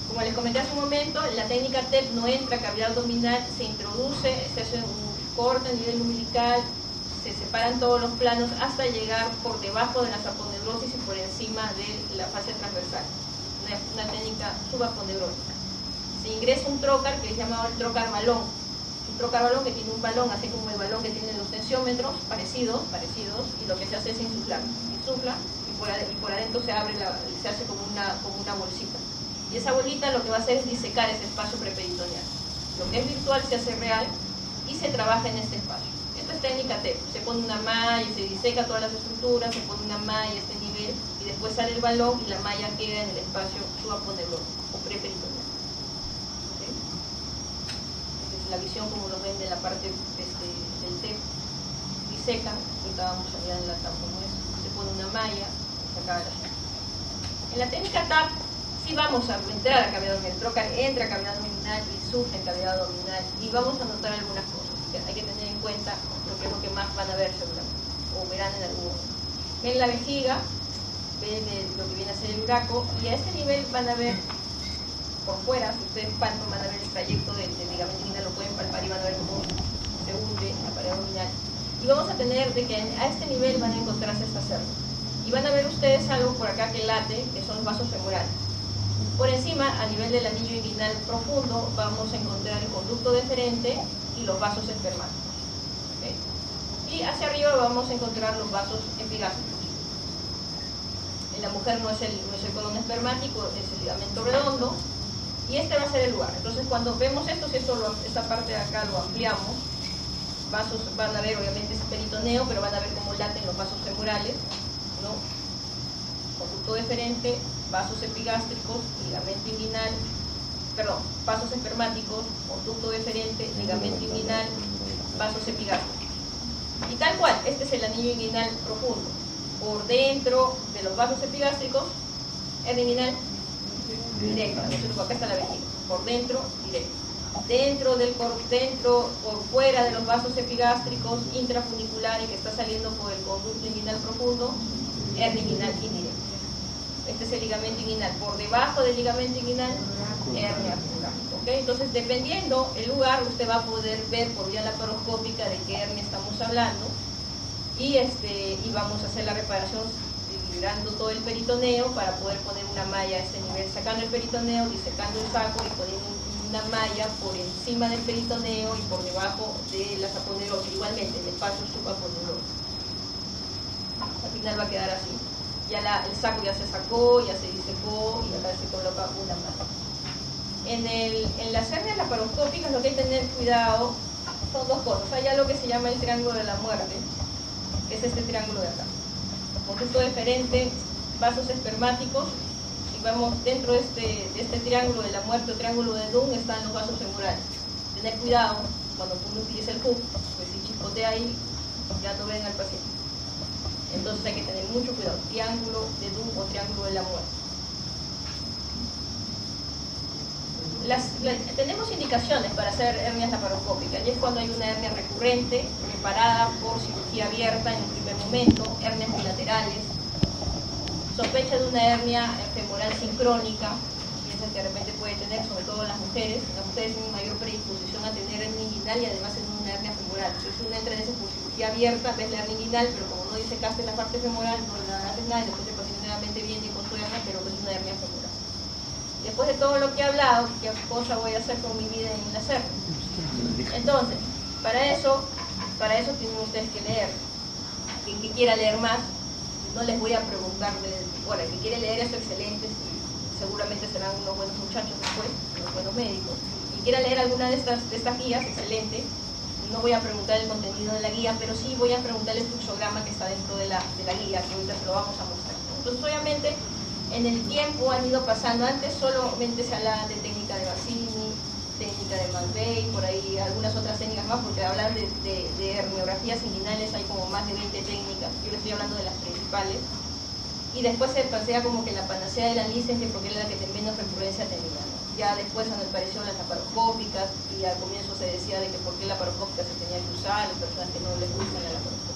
Como les comenté hace un momento, la técnica TEP no entra a cavidad abdominal, se introduce, se hace un corte a nivel umbilical, se separan todos los planos hasta llegar por debajo de la saponeurosis y por encima de la fascia transversal. Una técnica subapondeurótica. Se ingresa un trocar que es llamado el trocar balón. Un trocar balón que tiene un balón, así como el balón que tienen los tensiómetros, parecidos, y lo que se hace es insuflar. Insufla y por adentro se abre, se hace como una bolsita. Y esa bolita lo que va a hacer es disecar ese espacio preperitoneal. Lo que es virtual se hace real y se trabaja en este espacio. Esta es técnica TEP. Se pone una malla y se diseca todas las estructuras, se pone una malla a este nivel y después sale el balón y la malla queda en el espacio subapondeurótico o preperitoneal. ¿Okay? Esta es la visión como lo ven de la parte del TEP. Diseca, estábamos allá en la TAP como eso. Se pone una malla y se acaba la zona. En la técnica TAP sí vamos a entrar a cavidad abdominal. El trocar entra a cavidad abdominal y surge en cavidad abdominal y vamos a notar algunas cosas que hay que tener en cuenta, lo que es lo que más van a ver seguramente, o verán en algún momento. Ven la vejiga, ven lo que viene a ser el uraco y a este nivel van a ver por fuera, si ustedes palpan van a ver el trayecto del ligamento inguinal, lo pueden palpar y van a ver cómo se hunde en la pared abdominal. Y vamos a tener de que a este nivel van a encontrarse estas cerdas. Y van a ver ustedes algo por acá que late, que son los vasos femorales. Por encima, a nivel del anillo inguinal profundo, vamos a encontrar el conducto deferente y los vasos espermáticos. ¿Okay? Y hacia arriba vamos a encontrar los vasos epigástricos. En la mujer no es el cordón espermático, es el ligamento redondo. Y este va a ser el lugar. Entonces, cuando vemos esto, si esta parte de acá lo ampliamos, vasos van a ver, obviamente, ese peritoneo, pero van a ver cómo laten los vasos femorales, ¿no? Conducto deferente, vasos epigástricos, ligamento inguinal, perdón, vasos espermáticos, conducto deferente, ligamento inguinal, vasos epigástricos. Y tal cual, este es el anillo inguinal profundo. Por dentro de los vasos epigástricos, hernia inguinal directa, acá está la vejiga, por dentro, directo. Dentro, por fuera de los vasos epigástricos, intrafunicular y que está saliendo por el conducto inguinal profundo, hernia inguinal indirecta. Este es el ligamento inguinal. Por debajo del ligamento inguinal, hernia femoral. ¿Okay? Entonces, dependiendo el lugar, usted va a poder ver por vía laparoscópica de qué hernia estamos hablando y vamos a hacer la reparación liberando todo el peritoneo para poder poner una malla a este nivel, sacando el peritoneo, disecando el saco y poniendo una malla por encima del peritoneo y por debajo de la saponeurosis, igualmente el espacio subaponeurosis. Al final va a quedar así. Ya el saco ya se sacó, ya se disecó y acá se coloca una malla. En las hernias laparoscópicas lo que hay que tener cuidado son dos cosas. Hay algo que se llama el triángulo de la muerte, que es este triángulo de acá. Conducto deferente, vasos espermáticos, y vamos dentro de este triángulo de la muerte o triángulo de Dunn están los vasos femorales. Tener cuidado cuando uno utiliza el hook, pues si chipotea ahí ya no ven al paciente. Entonces hay que tener mucho cuidado, triángulo de Dunn o triángulo de la muerte. Tenemos indicaciones para hacer hernias laparoscópicas, y es cuando hay una hernia recurrente, preparada por cirugía abierta en un primer momento, hernias bilaterales, sospecha de una hernia femoral sincrónica, y esa que de repente puede tener, sobre todo las mujeres tienen mayor predisposición a tener hernia inguinal y además en una hernia femoral. Si uno entra en esa por cirugía abierta, ves la hernia inguinal, pero como no disecaste la parte femoral, no le haces nada, y después el paciente nuevamente viene con su hernia, pero es una hernia femoral. Después de todo lo que he hablado, ¿qué cosa voy a hacer con mi vida en la hernias? Entonces, para eso tienen ustedes que leer. Quien que quiera leer más, no les voy a preguntar, bueno, el que quiere leer esto, excelente, seguramente serán unos buenos muchachos después, unos buenos médicos. Y quiera leer alguna de estas guías, excelente. No voy a preguntar el contenido de la guía, pero sí voy a preguntar el fluxograma que está dentro de la guía, que ahorita se lo vamos a mostrar. Entonces, obviamente, en el tiempo han ido pasando, antes solamente se hablaba de técnica de Bassini, técnica de McVeigh, por ahí algunas otras técnicas más, porque hablan de herniografías inguinales, hay como más de 20 técnicas, yo les estoy hablando de las principales, y después se pasea como que la panacea de la licencia porque es la que menos recurrencia tenía, ¿no? Ya después aparecieron las laparoscópicas y al comienzo se decía de que por qué la laparoscópica se tenía que usar, las personas que no les gustan la laparoscópica.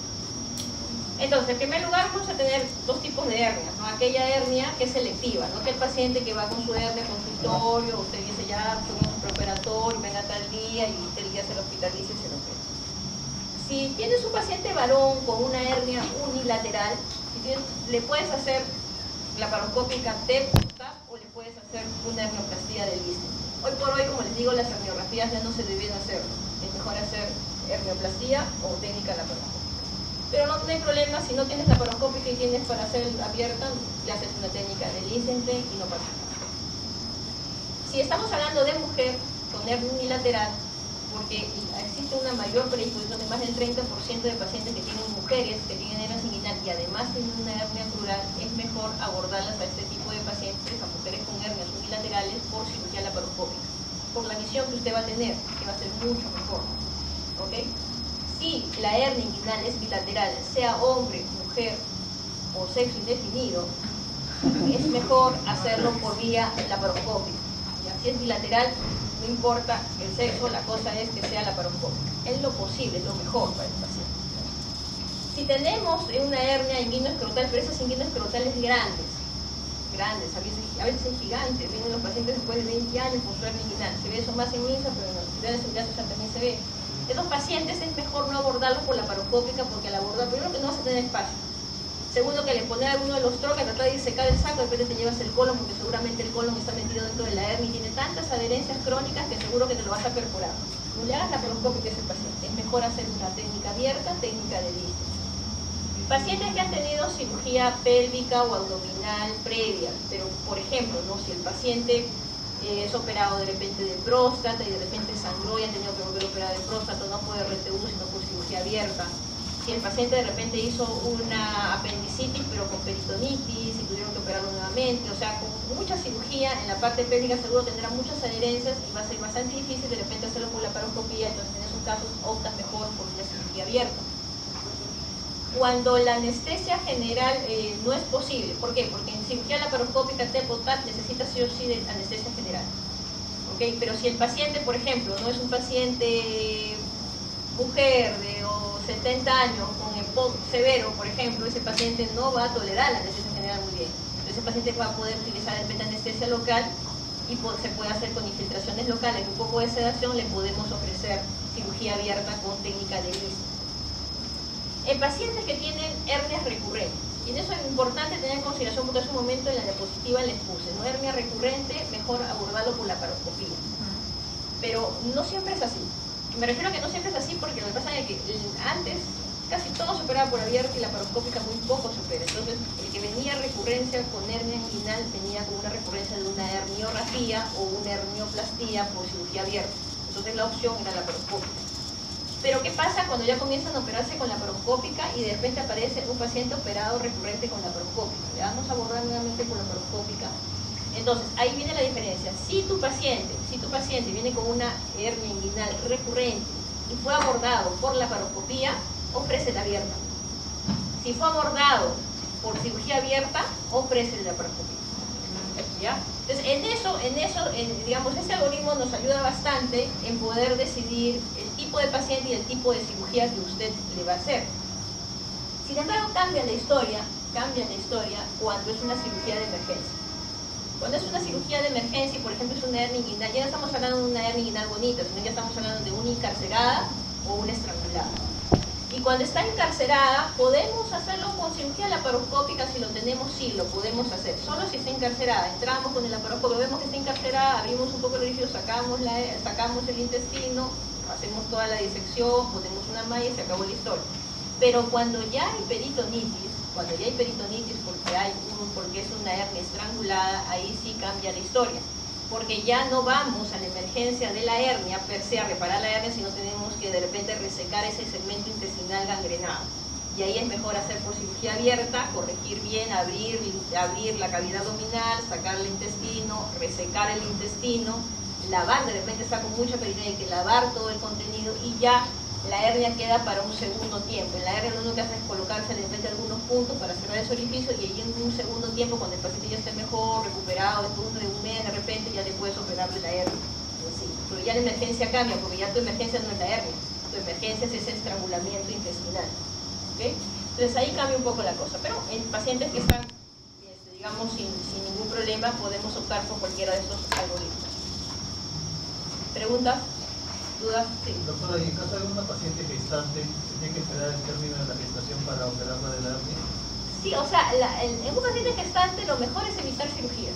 Entonces, en primer lugar vamos a tener dos tipos de hernias, ¿no? Aquella hernia que es selectiva, no que el paciente que va con su hernia al consultorio, usted dice ya, somos un preoperatorio, venga tal día y usted ya se lo hospitaliza y se lo opera. Si tienes un paciente varón con una hernia unilateral, le puedes hacer laparoscópica TEP o le puedes hacer una hernioplastia del isthmo. Hoy por hoy, como les digo, las herniografías ya no se deben hacer, es mejor hacer hernioplastia o técnica laparoscópica. Pero no hay problema, si no tienes laparoscópica y tienes para hacer abierta, le haces una técnica de Lichtenstein y no pasa nada. Si estamos hablando de mujer con hernia unilateral, porque existe una mayor predisposición de más del 30% de pacientes que tienen mujeres que tienen hernia inguinal y además tienen una hernia crural, es mejor abordarlas a este tipo de pacientes, a mujeres con hernias unilaterales, por cirugía laparoscópica, por la visión que usted va a tener, que va a ser mucho mejor. ¿Ok? Si la hernia inguinal es bilateral, sea hombre, mujer o sexo indefinido, es mejor hacerlo por vía laparoscópica. ¿Ya? Si es bilateral, no importa el sexo, la cosa es que sea laparoscópica. Es lo posible, es lo mejor para el paciente. Si tenemos una hernia inguinoescrotal, pero esas inguinoescrotales grandes, a veces es gigante, vienen los pacientes después de 20 años con su hernia inguinal. Se ve eso más en MINSA, pero en los hospitales en casos ya también se ve. Esos pacientes es mejor no abordarlos por laparoscópica porque al abordar, primero que no vas a tener espacio. Segundo, que le poner alguno de los trocas, tratar de secar el saco, de repente te llevas el colon porque seguramente el colon está metido dentro de la hernia y tiene tantas adherencias crónicas que seguro que te lo vas a perforar. No le hagas laparoscópica a ese paciente, es mejor hacer una técnica abierta, técnica de Lichtenstein. Pacientes que han tenido cirugía pélvica o abdominal previa, pero por ejemplo, ¿no? Si el paciente es operado de repente de próstata y de repente sangró y han tenido que volver a operar de próstata, no por RTU sino por cirugía abierta. Si el paciente de repente hizo una apendicitis pero con peritonitis y tuvieron que operarlo nuevamente, o sea, con mucha cirugía en la parte pélvica seguro tendrá muchas adherencias y va a ser bastante difícil de repente hacerlo por laparoscopía, entonces en esos casos optas mejor por una cirugía abierta. Cuando la anestesia general no es posible, ¿por qué? Porque en cirugía laparoscópica TEP o TAP necesita sí o sí de anestesia general. ¿Okay? Pero si el paciente, por ejemplo, no es un paciente mujer de 70 años con EPOC severo, por ejemplo, ese paciente no va a tolerar la anestesia general muy bien. Entonces ese paciente va a poder utilizar de repente anestesia local y se puede hacer con infiltraciones locales, un poco de sedación, le podemos ofrecer cirugía abierta con técnica de Lichtenstein. En pacientes que tienen hernias recurrentes, y en eso es importante tener en consideración porque hace un momento en la diapositiva les puse, ¿no? Hernia recurrente, mejor abordarlo por laparoscopía. Pero no siempre es así. Me refiero a que no siempre es así porque lo que pasa es que antes casi todo se operaba por abierto y laparoscópica muy poco se opera. Entonces, el que venía recurrencia con hernia inguinal venía con una recurrencia de una herniorrafía o una hernioplastia por cirugía abierta. Entonces la opción era laparoscópica. Pero ¿qué pasa cuando ya comienzan a operarse con laparoscópica y de repente aparece un paciente operado recurrente con laparoscópica? Le vamos a abordar nuevamente con laparoscópica. Entonces, ahí viene la diferencia. Si tu paciente viene con una hernia inguinal recurrente y fue abordado por laparoscopía, ofrece la abierta. Si fue abordado por cirugía abierta, ofrece la laparoscopía. ¿Ya? Entonces, digamos, ese algoritmo nos ayuda bastante en poder decidir el tipo de paciente y el tipo de cirugía que usted le va a hacer. Sin embargo, cambia la historia cuando es una cirugía de emergencia. Cuando es una cirugía de emergencia y, por ejemplo, es una hernia inguinal, ya no estamos hablando de una hernia inguinal bonita, sino ya estamos hablando de una encarcerada o una estrangulada. Y cuando está encarcerada, podemos hacerlo con cirugía laparoscópica, si lo tenemos, sí, lo podemos hacer. Solo si está encarcerada, entramos con el laparoscopio, vemos que está encarcerada, abrimos un poco el orificio, sacamos el intestino, hacemos toda la disección, ponemos una malla y se acabó la historia. Pero cuando ya hay peritonitis porque es una hernia estrangulada, ahí sí cambia la historia. Porque ya no vamos a la emergencia de la hernia per se a reparar la hernia, sino tenemos que de repente resecar ese segmento intestinal gangrenado. Y ahí es mejor hacer por cirugía abierta, corregir bien, abrir la cavidad abdominal, sacar el intestino, resecar el intestino, lavar, de repente está con mucha peritonía, hay que lavar todo el contenido y ya la hernia queda para un segundo tiempo. En la hernia lo único que hace es colocarse de repente algunos puntos para cerrar ese orificio y allí en un segundo tiempo, cuando el paciente ya esté mejor, recuperado, después de un mes de repente ya le puedes operar de la hernia. Sí. Pero ya la emergencia cambia, porque ya tu emergencia no es la hernia, tu emergencia es ese estrangulamiento intestinal. ¿Okay? Entonces ahí cambia un poco la cosa, pero en pacientes que están, digamos, sin ningún problema, podemos optar por cualquiera de estos algoritmos. ¿Preguntas? ¿Dudas? Sí. Doctora, ¿y en caso de una paciente gestante, se tiene que esperar el término de la gestación para operarla de la hernia? Sí, o sea, en un paciente gestante lo mejor es evitar cirugía.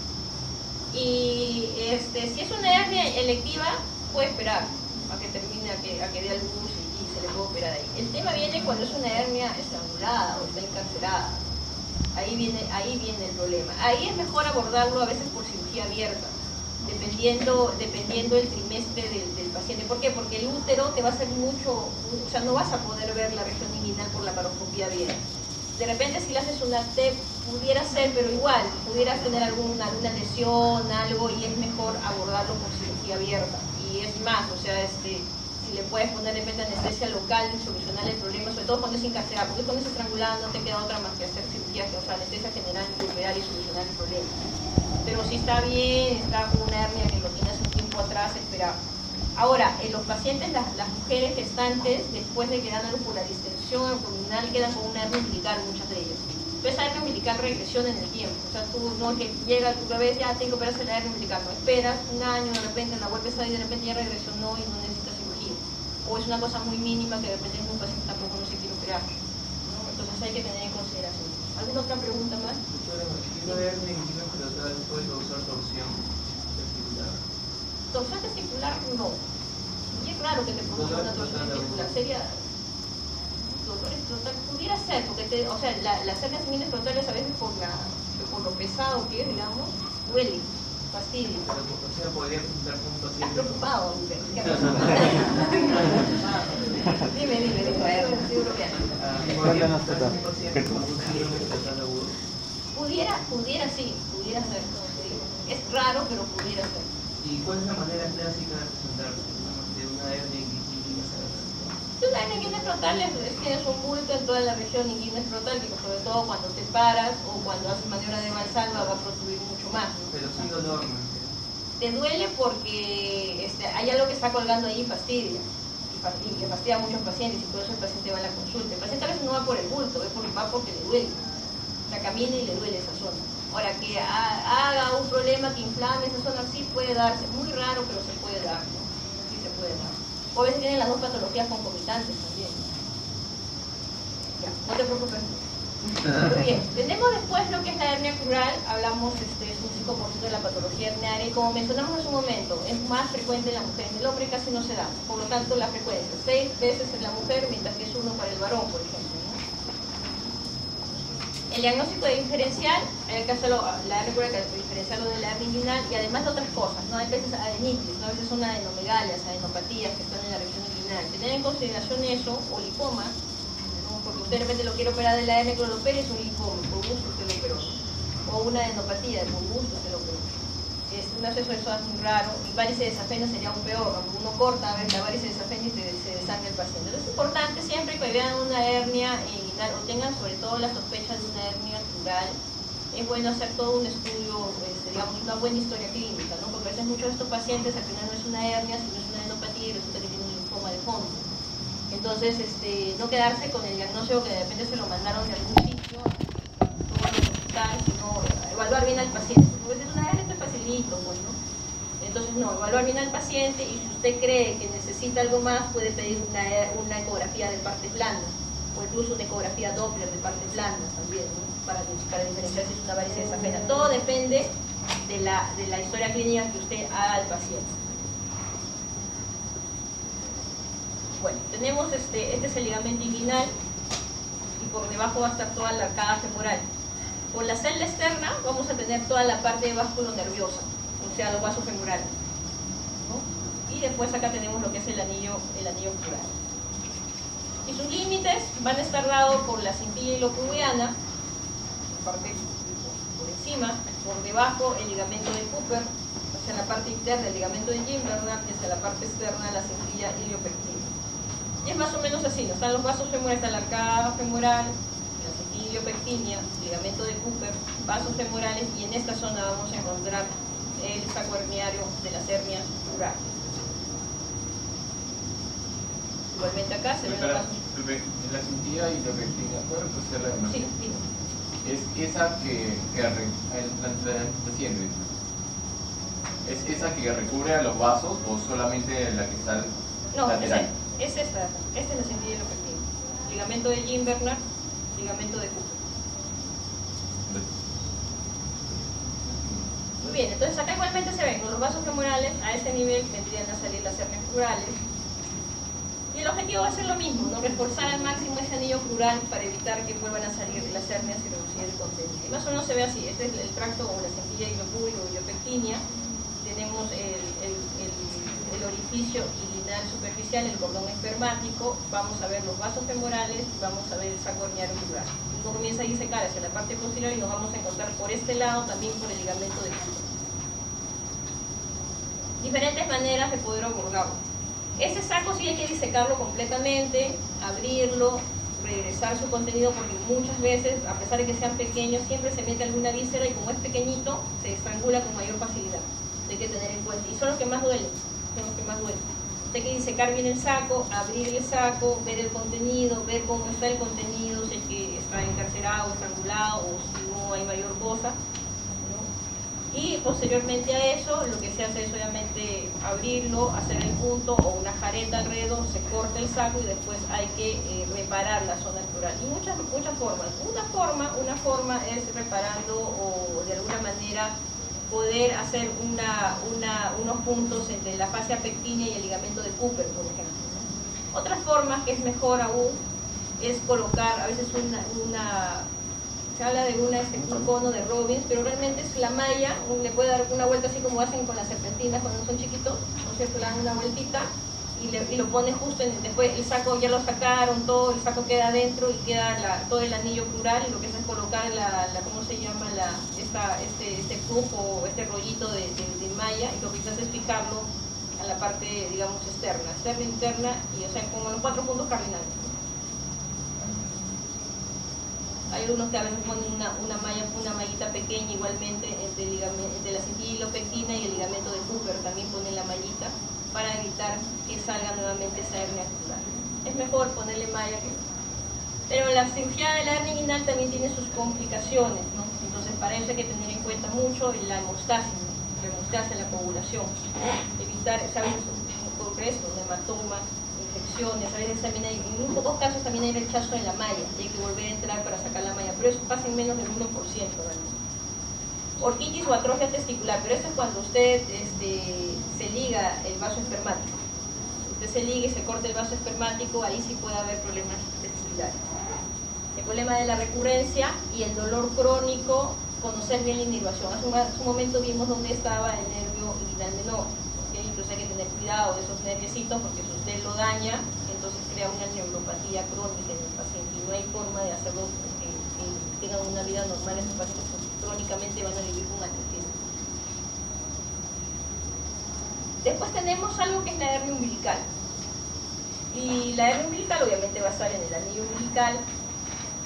Y si es una hernia electiva, puede esperar a que termine, a que dé a luz y se le puede operar ahí. El tema viene cuando es una hernia estrangulada o está encarcerada. Ahí viene el problema. Ahí es mejor abordarlo a veces por cirugía abierta, dependiendo el trimestre del paciente. ¿Por qué? Porque el útero te va a hacer mucho, o sea, no vas a poder ver la región inguinal por la paroscopía bien. De repente si le haces una TEP, pudiera ser, pero igual, pudieras tener alguna lesión, algo, y es mejor abordarlo por cirugía abierta. Y es más, o sea, si le puedes poner de repente anestesia local y solucionar el problema, sobre todo cuando es encarcelada, porque cuando es estrangulada no te queda otra más que hacer cirugía, o sea, anestesia general y operar y solucionar el problema. Pero si está bien, está con una hernia que lo tienes un tiempo atrás, espera. Ahora, en los pacientes, las mujeres gestantes, después de que dan algo por la distensión abdominal, quedan con una hernia umbilical, muchas de ellas. Entonces, la hernia umbilical regresiona en el tiempo. O sea, tú no que llega tu bebé, ya tengo que operarse la hernia umbilical. No esperas un año, de repente la vuelves a salir, de repente ya regresionó y no necesitas cirugía. O es una cosa muy mínima que de repente un paciente tampoco no se quiere operar, ¿no? Entonces, hay que tener en consideración. ¿Alguna otra pregunta más? Doctora, ¿una hernia inguinal puede causar torsión testicular? Torsión testicular no. Y es raro que te produzca una torsión testicular. Sería dolor escrotal, pudiera ser, porque o sea, las hernias escrotales a veces por lo pesado que es, digamos, duele, fastidio. O sea, podría presentar un ¿Estás paciente. preocupado, mujer? ¿Qué ha pasado? Dime, estoy bromeando. Cuéntanos tu caso. Un paciente con un síndrome escrotal agudo. Pudiera ser, como te digo. Es raro, pero pudiera ser. ¿Y cuál es la manera clásica de presentar de una hernia inguinal? La hernia inguinal es tienes un bulto en toda la región inguinal-escrotal, que sobre todo cuando te paras o cuando haces maniobra de valsalva va a protruir mucho más, ¿no? Pero sin dolor, ¿no? Te duele porque hay algo que está colgando ahí y fastidia. Y que fastidia a muchos pacientes, y por eso el paciente va a la consulta. El paciente a veces no va por el bulto, va porque le duele. O sea, camina y le duele esa zona. Ahora, que haga un problema que inflame esa zona, sí puede darse. Muy raro, pero se puede dar, ¿no? Sí se puede dar. O a veces tienen las dos patologías concomitantes también. Ya, no te preocupes. Muy bien, tenemos después lo que es la hernia crural, hablamos, es un 5% de la patología herniaria, y como mencionamos hace un momento, es más frecuente en la mujer, en el hombre casi no se da, por lo tanto la frecuencia, 6 veces en la mujer, mientras que es 1 para el varón, por ejemplo, ¿no? El diagnóstico de diferencial, en el caso de la hernia crural, que diferenciarlo de la hernia inguinal, y además de otras cosas, ¿no? Hay veces adenitis, ¿no? A veces son adenomegalias, adenopatías que están en la región inguinal. Tener en consideración eso, o lipomas, porque usted de repente lo quiere operar de la hernia, que lo opere, es un linfoma, por gusto usted lo operó, o una adenopatía, por gusto usted lo operó. Un acceso de eso es muy raro, y varices de safena sería aún peor, cuando uno corta a ver la varice de safena y se desangra el paciente. Entonces es importante siempre que vean una hernia inguinal o tengan sobre todo la sospecha de una hernia crural, es bueno hacer todo un estudio, digamos, una buena historia clínica, ¿no? Porque a veces muchos de estos pacientes al final no es una hernia, sino es una adenopatía y resulta que tiene un linfoma de fondo. Entonces, no quedarse con el diagnóstico que de repente se lo mandaron de algún sitio, todo al hospital, sino evaluar bien al paciente. Porque si es una hernia, esto es facilito, pues, ¿no? Entonces, no, evaluar bien al paciente, y si usted cree que necesita algo más, puede pedir una ecografía de partes blandas, o incluso una ecografía Doppler de partes blandas también, ¿no? Para diferenciar si es una varice de safena. Todo depende de la historia clínica que usted haga al paciente. Bueno, tenemos este es el ligamento inguinal, y por debajo va a estar toda la arcada femoral. Por la celda externa vamos a tener toda la parte de básculo nerviosa, o sea, los vasos femorales, ¿no? Y después acá tenemos lo que es el anillo crural. Y sus límites van a estar dados por la cintilla hilopubiana, parte por encima, por debajo el ligamento de Cooper, hacia la parte interna el ligamento de Gimberna, y hacia la parte externa la cintilla iliopectina. Y es más o menos así, ¿no? Están los vasos femorales, está la arcada femoral, la cepilopectinia, ligamento de Cooper, vasos femorales, y en esta zona vamos a encontrar el saco herniario de las hernias crurales. Igualmente acá se ven los vasos. La cintilla y la pectina, ¿puedo hacer la demás? Sí, dime. Es esa que ¿es esa que recubre a los vasos o solamente la que está No, lateral? es esta es la cintillopectina. Ligamento de Jim-Bernard, ligamento de Cooper. Muy bien, entonces acá igualmente se ven con los vasos femorales, a este nivel tendrían a salir las hernias crurales. Y el objetivo va a ser lo mismo, ¿no? Reforzar al máximo ese anillo crural para evitar que vuelvan a salir las hernias y reducir el contenido. Y más o menos se ve así, este es el tracto o la cintilla ilopectinia. Tenemos el orificio inguinal superficial, el cordón espermático, vamos a ver los vasos femorales, vamos a ver el saco herniario crural. Uno comienza a disecar hacia la parte posterior y nos vamos a encontrar por este lado también por el ligamento de Cooper. Diferentes maneras de poder abordarlo. Ese saco sí hay que disecarlo completamente, abrirlo, regresar su contenido, porque muchas veces, a pesar de que sean pequeños, siempre se mete alguna víscera y como es pequeñito, se estrangula con mayor facilidad. Hay que tener en cuenta. Y son los que más duelen, Hay que disecar bien el saco, abrir el saco, ver el contenido, ver cómo está el contenido, si es que está encarcerado, estrangulado o si no hay mayor cosa. Y posteriormente a eso, lo que se hace es obviamente abrirlo, hacer el punto o una jareta alrededor, se corta el saco y después hay que reparar la zona crural. Y muchas formas. Una forma es reparando o de alguna manera poder hacer unos puntos entre la fascia pectínea y el ligamento de Cooper, por ejemplo. Otra forma que es mejor aún es colocar a veces se habla de un cono de Robbins, pero realmente es la malla, le puede dar una vuelta así como hacen con las serpentinas cuando son chiquitos, ¿no es cierto? Le dan una vueltita y lo pone justo después el saco ya lo sacaron todo, el saco queda adentro y queda todo el anillo crural, y lo que se es colocar ¿cómo se llama? Este cup o este rollito de malla, y lo que se hace es fijarlo a la parte, digamos, externa, interna, y o sea, como los 4 puntos cardinales. Hay algunos que a veces ponen una mallita pequeña igualmente entre la cintillopectina y el ligamento de Cooper, también ponen la mallita para evitar que salga nuevamente esa hernia crural. Es mejor ponerle malla Pero la cirugía de la hernia inguinal también tiene sus complicaciones, ¿no? Entonces para eso hay que tener en cuenta mucho la hemostasia, la coagulación, evitar, ¿sabes? Por eso, hematomas, infecciones, a veces también hay, en muy pocos casos también hay rechazo en la malla, y hay que volver a entrar para sacar la malla, pero eso pasa en menos del 1%, ¿vale? Orquitis o atrofia testicular, pero eso es cuando usted se liga el vaso espermático. Usted se liga y se corta el vaso espermático, ahí sí puede haber problemas testiculares. El problema de la recurrencia y el dolor crónico, conocer bien la inervación. Hace un momento vimos dónde estaba el nervio inguinal menor. Entonces hay que tener cuidado de esos nerviositos, porque si usted lo daña, entonces crea una neuropatía crónica en el paciente y no hay forma de hacerlo que tengan una vida normal. Estos pacientes crónicamente van a vivir con atrofia. Después tenemos algo que es la hernia umbilical, y la hernia umbilical obviamente va a estar en el anillo umbilical.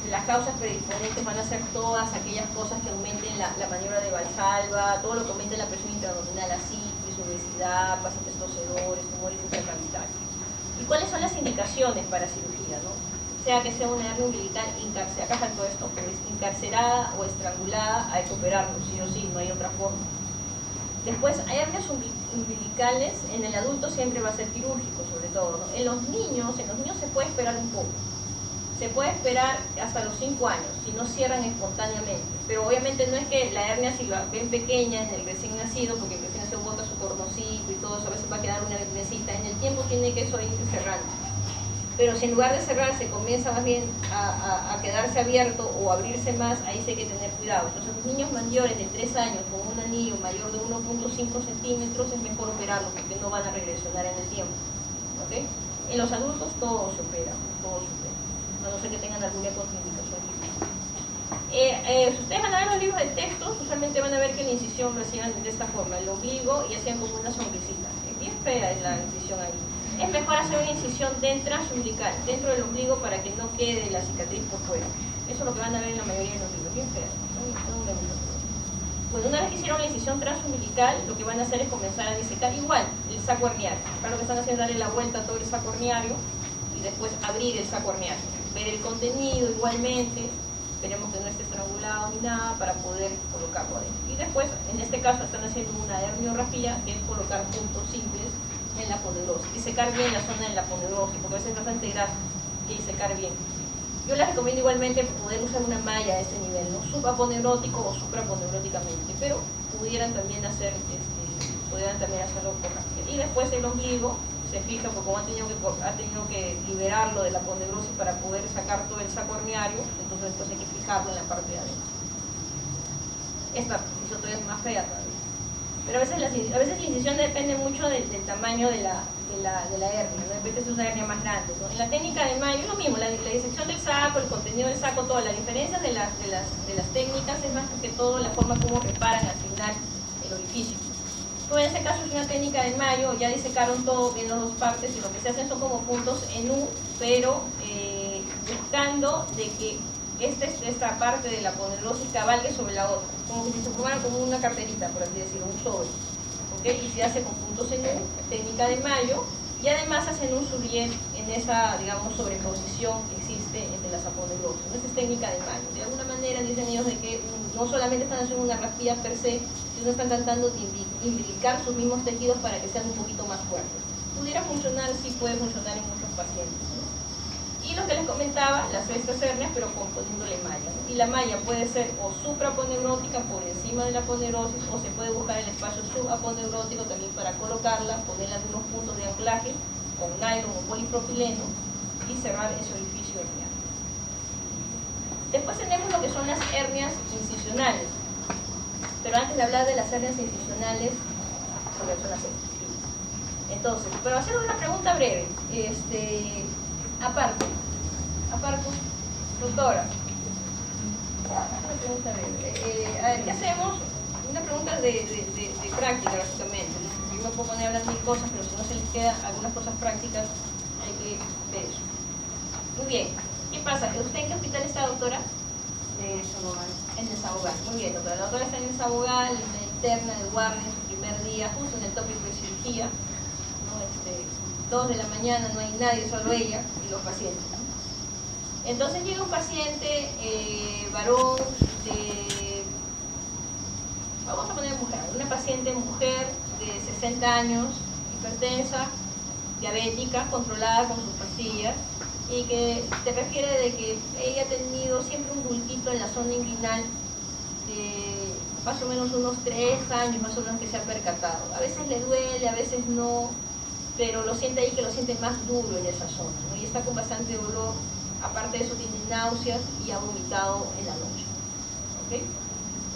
Las causas predisponentes van a ser todas aquellas cosas que aumenten la maniobra de Valsalva, todo lo que aumente la presión intraabdominal, así, obesidad, pacientes tosedores, tumores intracavitarios. ¿Y cuáles son las indicaciones para cirugía, no? Sea que sea una hernia umbilical encarcerada, acá faltó esto, pero es encarcerada o estrangulada, hay que operarlo, sí o sí, no hay otra forma. Después, hay hernias umbilicales, en el adulto siempre va a ser quirúrgico, sobre todo, ¿no? En los niños se puede esperar un poco. Se puede esperar hasta los 5 años, si no cierran espontáneamente. Pero obviamente no es que la hernia, si la ven pequeña en el recién nacido, porque el recién nacido bota su cornocito y todo eso, a veces va a quedar una herniecita, en el tiempo tiene que eso ir cerrando. Pero si en lugar de cerrarse comienza más bien a quedarse abierto o abrirse más, ahí sí hay que tener cuidado. Entonces los niños mayores de 3 años con un anillo mayor de 1.5 centímetros es mejor operarlo, porque no van a regresionar en el tiempo. ¿Okay? En los adultos todo se opera, a no ser que tengan alguna contraindicación. Si ustedes van a ver los libros de texto, usualmente van a ver que la incisión lo hacían de esta forma, el ombligo, y hacían como una sonrisita. Bien fea es la incisión ahí. es mejor hacer una incisión transumbilical, dentro del ombligo, para que no quede la cicatriz por fuera. Eso es lo que van a ver en la mayoría de los libros, bien feo. Bueno, una vez que hicieron la incisión transumbilical, lo que van a hacer es comenzar a disecar igual el saco herniario. Acá lo que están haciendo es darle la vuelta a todo el saco herniario y después abrir el saco herniario. Ver el contenido igualmente, esperemos que no esté estrangulado ni nada para poder colocarlo adentro. Y después, en este caso, están haciendo una herniorrafía, que es colocar puntos simples en la aponeurosis. Disecar bien la zona de la aponeurosis, porque a veces es bastante grasa, y disecar bien. Yo les recomiendo igualmente poder usar una malla a este nivel, ¿no? Subaponeurótico o supraponeuróticamente, pero pudieran también hacerlo con rafia. Y después el ombligo se fija, porque como ha tenido que liberarlo de la aponeurosis para poder sacar todo el saco herniario, entonces después hay que fijarlo en la parte de adentro. Esta todavía es más fea todavía. Pero a veces la incisión depende mucho del tamaño de la hernia, ¿no? De repente es una hernia más grande, ¿no? En la técnica de Mayo es lo mismo, la disección del saco, el contenido del saco, toda la diferencia de las técnicas es más que todo la forma como reparan al final el orificio. Pues en este caso es una técnica de Mayo, ya disecaron todo bien las dos partes y lo que se hacen son como puntos en U, pero buscando de que esta parte de la aponeurosis cabalgue sobre la otra, como que si se formara como una carterita, por así decirlo, un sobre, ¿okay? Y se hace con puntos en U, técnica de Mayo, y además hacen un surriel en esa, digamos, sobreposición que existe entre las aponeurosis. Esa es técnica de Mayo. De alguna manera dicen ellos de que no solamente están haciendo una rafía per se, sino están tratando de imbricar sus mismos tejidos para que sean un poquito más fuertes. Pudiera funcionar, sí puede funcionar en muchos pacientes, ¿no? Y lo que les comentaba, las estas hernias, pero componiéndole malla, ¿no? Y la malla puede ser o supraponeurótica por encima de la aponeurosis, o se puede buscar el espacio subaponeurótico también para colocarla, ponerla en unos puntos de anclaje con nylon o polipropileno y cerrar ese orificio herniano. Después tenemos lo que son las hernias incisionales. Pero antes de hablar de las hernias incisionales, son las hernias. Entonces, pero hacer una pregunta breve. Aparte, doctora, una pregunta breve. A ver, ¿qué hacemos? Una pregunta de práctica, básicamente. Yo me puedo poner a hablar mil cosas, pero si no se les queda algunas cosas prácticas, hay que ver eso. Muy bien. ¿Qué pasa? ¿Usted en qué hospital está, doctora? En el Sabogal. Muy bien, doctora. La doctora está en el Sabogal, en la interna de guardia, en su primer día, justo en el tópico de cirugía, ¿no? 2 de la mañana, no hay nadie, solo ella y los pacientes. Entonces llega un paciente, varón, vamos a poner mujer, una paciente mujer de 60 años, hipertensa, diabética, controlada con sus pastillas, y que te refiere de que ella ha tenido siempre un bultito en la zona inguinal de más o menos unos 3 años, más o menos, que se ha percatado. A veces le duele, a veces no, pero lo siente ahí, que lo siente más duro en esa zona, ¿no? Y está con bastante dolor. Aparte de eso, tiene náuseas y ha vomitado en la noche. ¿Okay?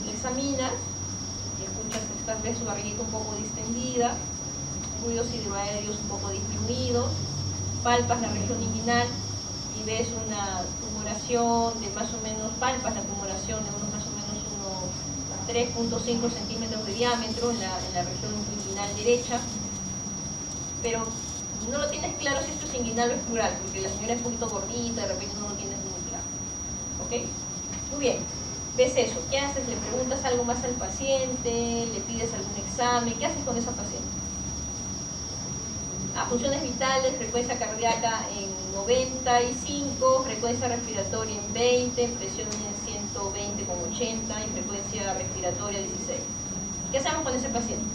Le examinas y escuchas que tal vez su barriguita un poco distendida, ruidos hidroaéreos un poco disminuidos, palpas la región inguinal y ves una tumoración de más o menos, palpas la tumoración de unos más o menos unos 3.5 centímetros de diámetro en la región inguinal derecha, pero no lo tienes claro si esto es inguinal o es plural, porque la señora es un poquito gordita, de repente no lo tienes muy claro. ¿Ok? Muy bien. ¿Ves eso? ¿Qué haces? ¿Le preguntas algo más al paciente? ¿Le pides algún examen? ¿Qué haces con esa paciente? Funciones vitales, frecuencia cardíaca en 95, frecuencia respiratoria en 20, presión en 120,80 y frecuencia respiratoria 16. ¿Qué hacemos con ese paciente?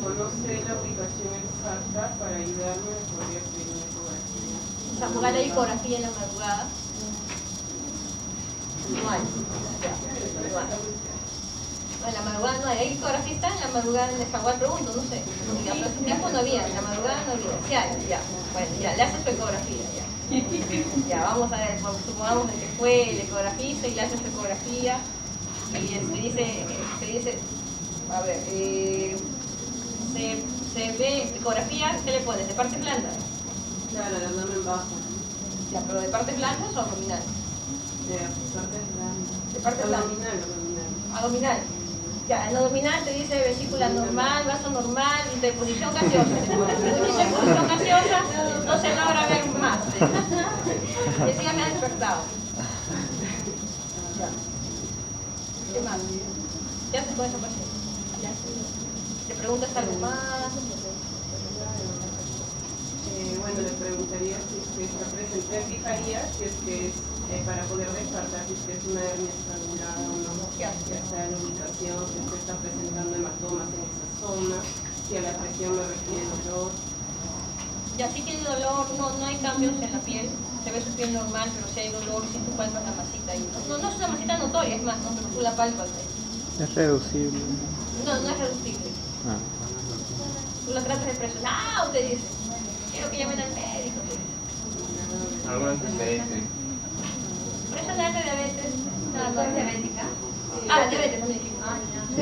Conoce la ubicación exacta para ayudarme a poder pedir una ecografía. O sea, jugar la ecografía en la madrugada. No hay. No hay. En la madrugada no hay. ¿Hay ecografía? Está en la madrugada en el Jaguar, pregunto, no sé. Porque hace tiempo no había, en la madrugada no había. Ya. Bueno, ya, le haces su ecografía, ya. Ya, vamos a ver, supongamos que fue el ecografista y le hace su ecografía y dice, a ver, se ve ecografía, ¿qué le pones? ¿De partes blandas? Claro, el abdomen bajo. Ya, pero ¿de partes blandas o abdominales? De partes blandas. De partes blandas. Abdominal. Abdominal. Ya, en lo abdominal te dice vesícula normal, vaso normal, interposición gaseosa. Interposición gaseosa, no se logra ver más. Ese ya me ha despertado. Ya. ¿Qué más? ¿Qué haces con esa paciente? ¿Te preguntas algo más? Bueno, le preguntaría si es que está presente, fijaría si es que es para poder descartar si es que es una hernia estrangulada o no, ya sea en la ubicación, si es que está presentando hematomas en esa zona, si a la presión me refiere dolor. Ya, si tiene dolor, no hay cambios en la piel, se ve su piel normal, pero si hay dolor, si tú palpas la masita ahí. No es una masita notoria, es más, no, pero tú la palpas ahí. Es reducible. No es reductible. Ah. Tú la tratas de presionar, te dice, quiero que llamen al médico, te dice. ¿Algún antecedente? Presión de diabetes, nada más. diabética. Diabetes, no me dijiste.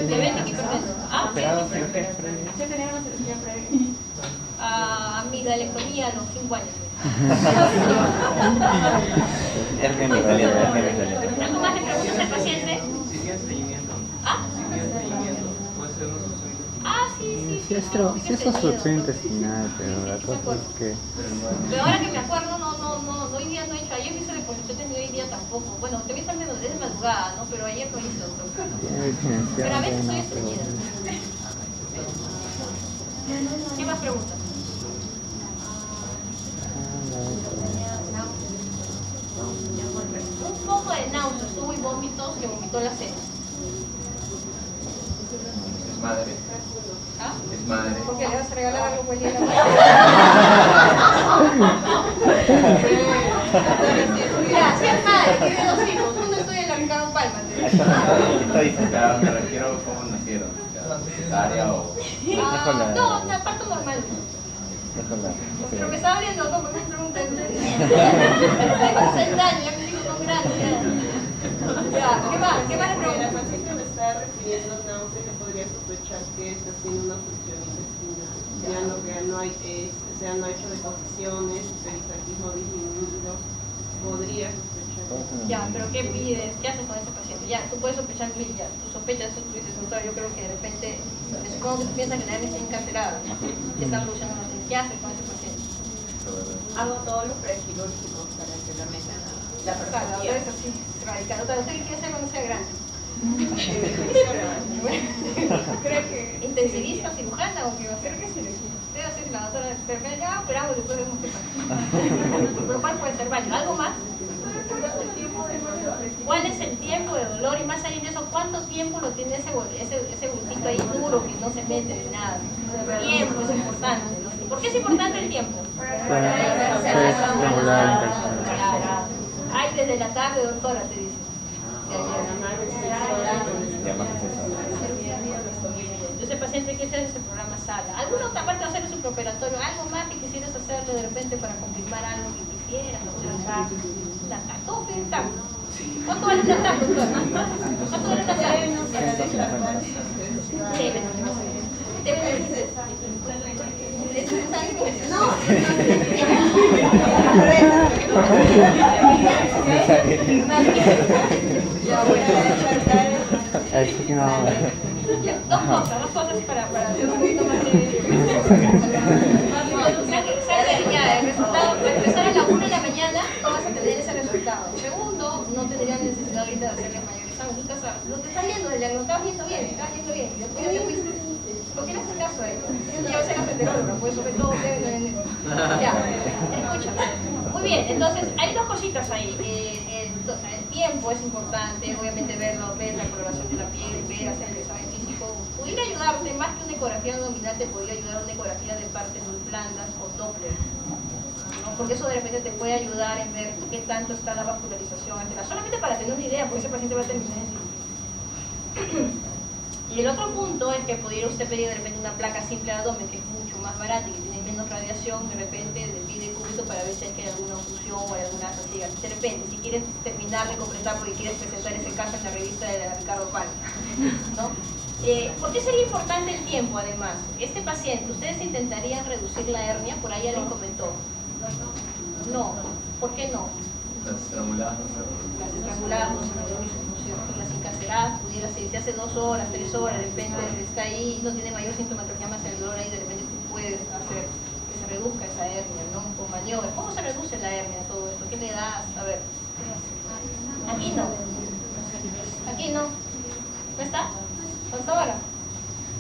Diabética y hipertensa. ¿Operado Ok. cirugía previa? Sí, tenía una cirugía previa. Amidalectomía a los 5 años. Hernia migdaliana, hernia migdaliana. ¿Algo más le preguntas al paciente? Si tiene estreñimiento, ¿Ah? si tiene estreñimiento, puede ser una obstrucción Sí. Sí, es obstrucción intestinal, pero la cosa es que... Pero ahora que me acuerdo, hoy día no he hecho, ayer me hice deposiciones y hoy día tampoco. Bueno, te voy a estar menos desde madrugada, ¿no? Pero ayer no hice, doctor. Pero a veces soy estreñida. ¿Qué más preguntas? Un poco de náuseas, tuvo y vómitos, que vomitó la cena. Es madre. ¿Ah? Es madre. ¿Por qué le vas a regalar algo por el día de la Mira, si es madre, tiene 2 hijos, uno estudia en la Ricardo Palma. Claro, me refiero a cómo nacieron. Cesárea o... No, una parto normal. Pero me estaba viendo como me preguntan. Tengo 60 años, ya mis hijos son grandes. Ya, ¿qué más? ¿Qué más le La preguntan? paciente me está refiriendo a náusea que podría sospechar que está haciendo una función intestinal. Ya no hay, no ha hecho deposiciones, peristaltismo disminuido. Podría sospechar. Ya, pero ¿qué pides? ¿Qué haces con ese paciente? Ya, tú puedes sospechar mil, ya. Tú sospechas eso, tú dices, doctor, yo creo que de repente, supongo que tú piensas que la hernia está encarcelada, que está produciendo más. ¿Qué haces con ese paciente? Hago todos los prequirúrgicos para que la metan la Claro, persona. es así, radical. O sea, ¿usted qué quiere hacer cuando sea grande? Creo que ¿Intensivista, cirujana o qué va a hacer? ¿Qué cirugía? Usted va a ser la doctora de enfermera, ya operamos, después vemos qué pasa. Pero ¿cuál puede ser válido? ¿Algo más? ¿Cuál es el tiempo de dolor? Y más allá de eso, ¿cuánto tiempo lo tiene ese bultito ahí duro que no se mete ni nada? El tiempo es importante. ¿No? ¿Por qué es importante el tiempo? Ay, desde la tarde, doctora, te dice. Entonces el paciente quiere hacer ese programa sala. ¿Alguna otra parte de hacer su preoperatorio? ¿Algo más que quisieras hacerle de repente para confirmar algo que quisieras? ¿La TAC? ¿Cuánto vale una TAC, doctor? ¿Cuánto vale una TAC? Así que no. Dos cosas para hacer un poquito más de... Ya, el resultado, para empezar a la 1 de la mañana, no vas a tener ese resultado. Segundo, no tendrías necesidad ahorita de hacerle mayores exámenes. Lo que estás viendo, lo estás viendo bien, y después ya te fuiste. ¿Por qué no haces caso a él? Yo sé que te pues sobre todo ustedes deben de... Ya, escúchame. Muy bien, entonces hay dos cositas ahí. El tiempo es importante, obviamente ver la coloración de la piel, ver, hacer el examen físico. Pudiera ayudarte, más que una ecografía abdominal, te podría ayudar a una ecografía de partes muy blandas o Doppler. ¿No? Porque eso de repente te puede ayudar en ver qué tanto está la vascularización arterial. Solamente para tener una idea, porque ese paciente va a terminar en... Y el otro punto es que pudiera usted pedir de repente una placa simple de abdomen, que es mucho más barata y que tiene menos radiación, de repente le pide cúbito para ver si hay alguna oclusión o hay alguna fatiga. De repente, si quieres terminar de completar porque quieres presentar ese caso en la revista de la Ricardo Palma, ¿no? ¿Por qué sería importante el tiempo además? Este paciente, ¿ustedes intentarían reducir la hernia? Por ahí ya les comentó. No. ¿Por qué no? Las estranguladas no se Las estranguladas no se reducen, ¿no es cierto? Las encarceladas exagerada pudiera ser, si hace 2 horas, 3 horas, de repente está ahí y no tiene mayor sintomatología más el dolor ahí, de repente tú puedes hacer que se reduzca esa hernia, ¿no? Con maniobras. ¿Cómo se reduce la hernia todo esto? ¿Qué le das? A ver. Aquí no. Aquí no. ¿No está? ¿Hasta ahora?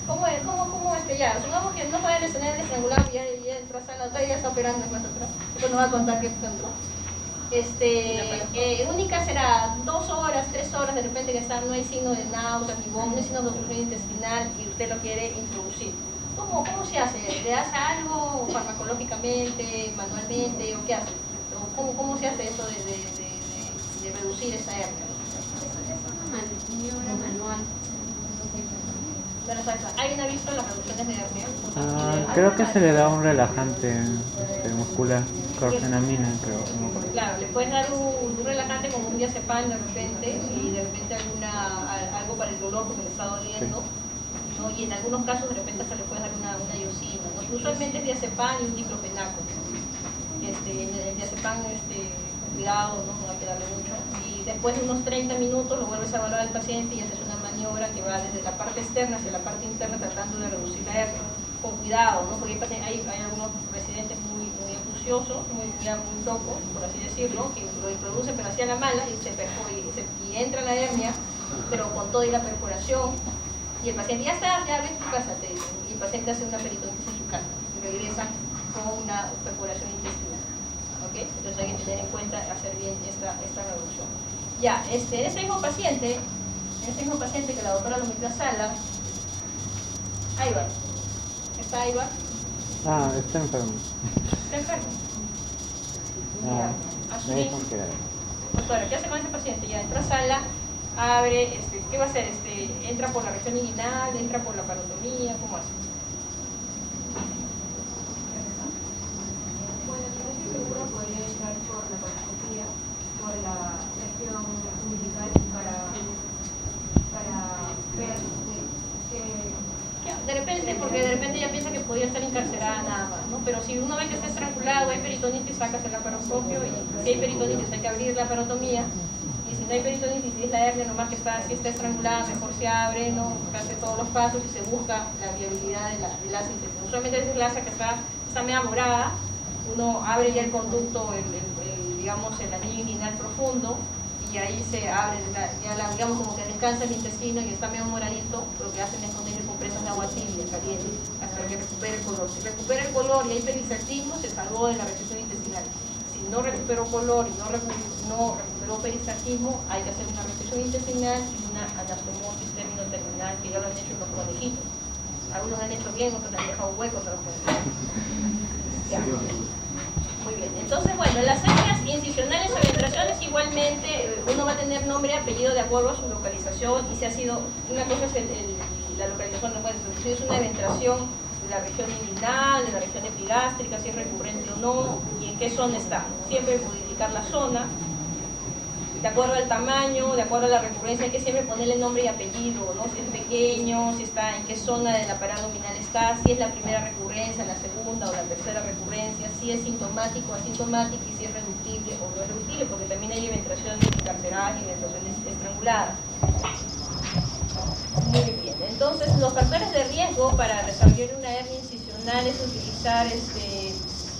¿Cómo es que ya? Supongamos que no puede lesionar el estrangulado y ya entró a sala, ya está operando más atrás. Después nos va a contar qué entró. Única será 2 horas, 3 horas, de repente que está, no hay signo de náuseas ni vómito, no hay signo de obstrucción intestinal y usted lo quiere introducir. ¿Cómo se hace? ¿Le hace algo farmacológicamente, manualmente o qué hace? ¿Cómo se hace eso de reducir esa hernia? Maniobra manual. ¿Alguien ha visto las reducciones de hernia? Creo que se le da un relajante muscular, clorfenamina, creo. Claro, le puedes dar un relajante como un diazepam de repente y de repente algo para el dolor porque le está doliendo, ¿no? Y en algunos casos de repente se le puede dar una iosina, ¿no? Usualmente es diazepam y un diclofenaco. El diazepam, cuidado, no hay que darle mucho. Y después de unos 30 minutos lo vuelves a evaluar al paciente y haces una maniobra que va desde la parte externa hacia la parte interna tratando de reducir la hernia. Con cuidado, ¿no? Porque hay algunos residentes muy acuciosos, muy locos, por así decirlo, que lo introducen pero hacia la mala y y entra la hernia, pero con toda y la perforación. Y el paciente ya está, ya ves tu casa, te dicen. Y el paciente hace una peritonitis en su casa y regresa con una perforación intestinal. ¿Okay? Entonces hay que tener en cuenta hacer bien esta reducción. Ya, en ese mismo paciente que la doctora lo metió a sala, ahí va. ¿Está ahí va? Está enfermo. ¿Está enfermo? Me dijeron que era. Doctora, ¿qué hace con ese paciente? Ya entra a sala, abre, ¿qué va a hacer? ¿Entra por la región inguinal? ¿Entra por la parotomía? ¿Cómo hace? Bueno, en ese seguro podría entrar por la paroscopía, por la región umbilical para ver De repente, porque de repente ya piensa que podría estar encarcelada nada más, ¿no? Pero si uno ve que está estrangulado, hay peritonitis, sácase el laparoscopio y si hay peritonitis hay que abrir la parotomía y si no hay peritonitis y es la hernia nomás que está, si está estrangulada, mejor se abre, ¿no? Se hace todos los pasos y se busca la viabilidad de la asa intestinal. Usualmente a veces la asa que está media morada, uno abre ya el conducto, digamos el anillo inguinal profundo y ahí se abre, digamos como que descansa el intestino y está medio moradito, lo que hacen es ponerle compresas de agua tibia, caliente, hasta que recupere el color. Si recupera el color y hay peristaltismo, se salvó de la recesión intestinal. Si no recuperó color y no recuperó peristaltismo, hay que hacer una recesión intestinal y una anastomosis término terminal, que ya lo han hecho los conejitos. Algunos han hecho bien, otros han dejado huecos a los conejitos. Ya. Muy bien, entonces bueno, en las hernias incisionales o aventraciones igualmente uno va a tener nombre y apellido de acuerdo a su localización y si ha sido, una cosa es la localización, no puede ser, si es una aventración de la región inguinal, de la región epigástrica, si es recurrente o no y en qué zona está. Siempre modificar la zona, de acuerdo al tamaño, de acuerdo a la recurrencia, hay que siempre ponerle nombre y apellido, ¿no? Si es pequeño, si está, en qué zona de la pared abdominal está, si es la primera recurrencia, la segunda o la tercera recurrencia, si es sintomático, asintomático y si es reductible o no es reductible, porque también hay eventraciones carceradas y eventraciones estranguladas. Muy bien, entonces los factores de riesgo para desarrollar una hernia incisional es utilizar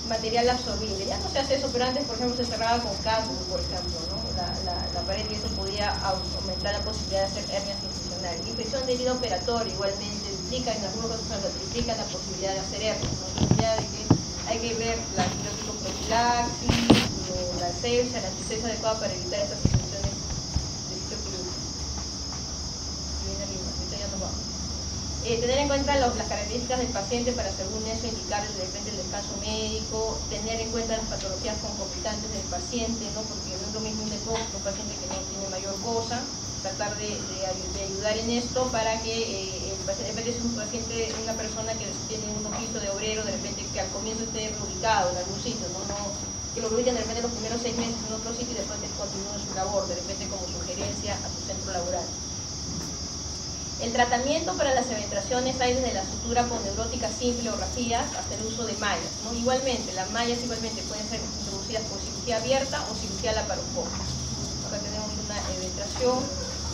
material absorbible. Ya no se hace eso, pero antes, por ejemplo, se cerraba con cálculo, por ejemplo, ¿no? La pared y eso podía aumentar la posibilidad de hacer hernias incisionales. Infección de herido operatorio igualmente duplica, en algunos casos se triplica la posibilidad de hacer hernias, ¿no? La posibilidad de que hay que ver la profilaxis, la asepsia, la antisepsia adecuada para evitar estas infecciones de sitio quirúrgico. Tener en cuenta las características del paciente para según eso indicar de repente el descanso médico, tener en cuenta las patologías concomitantes del paciente, ¿no? Porque no es lo mismo un paciente que no tiene mayor cosa, tratar de ayudar en esto para que el paciente, de repente es un paciente, una persona que tiene un ojito de obrero, de repente que al comienzo esté reubicado en algún sitio, ¿no? Que lo ubiquen de repente los primeros 6 meses en otro sitio y después continúe su labor, de repente como sugerencia a su centro laboral. El tratamiento para las eventraciones hay desde la sutura poneurótica simple o rafías hasta el uso de mallas, ¿no? Igualmente, las mallas igualmente pueden ser introducidas por cirugía abierta o cirugía laparoscópica. Acá tenemos una eventración,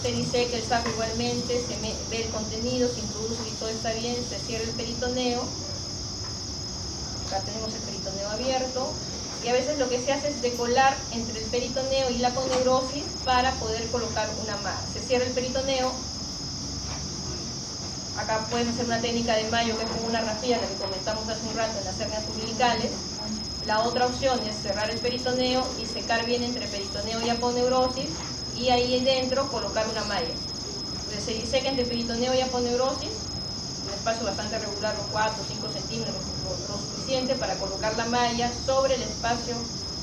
se diseca el saco igualmente, se ve el contenido, se introduce y todo está bien, se cierra el peritoneo. Acá tenemos el peritoneo abierto. Y a veces lo que se hace es decolar entre el peritoneo y la aponeurosis para poder colocar una malla. Se cierra el peritoneo. Acá puedes hacer una técnica de Mayo, que es como una rafía, la que comentamos hace un rato en las hernias umbilicales. La otra opción es cerrar el peritoneo y secar bien entre peritoneo y aponeurosis, y ahí dentro colocar una malla. Entonces se diseca entre peritoneo y aponeurosis, un espacio bastante regular, unos 4 o 5 centímetros, lo suficiente para colocar la malla sobre el espacio,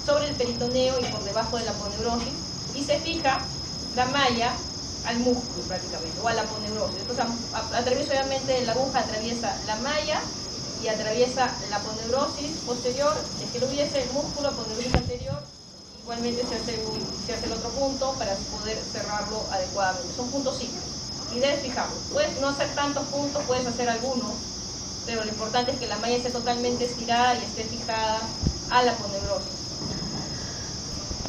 sobre el peritoneo y por debajo de la aponeurosis, y se fija la malla al músculo prácticamente, o a la aponeurosis. Entonces atraviesa, obviamente la aguja atraviesa la malla y atraviesa la aponeurosis posterior, si es que lo hubiese, el músculo, aponeurosis anterior, igualmente se hace el otro punto para poder cerrarlo adecuadamente. Son puntos simples y debes fijarlo. Puedes no hacer tantos puntos, puedes hacer algunos, pero lo importante es que la malla esté totalmente estirada y esté fijada a la aponeurosis.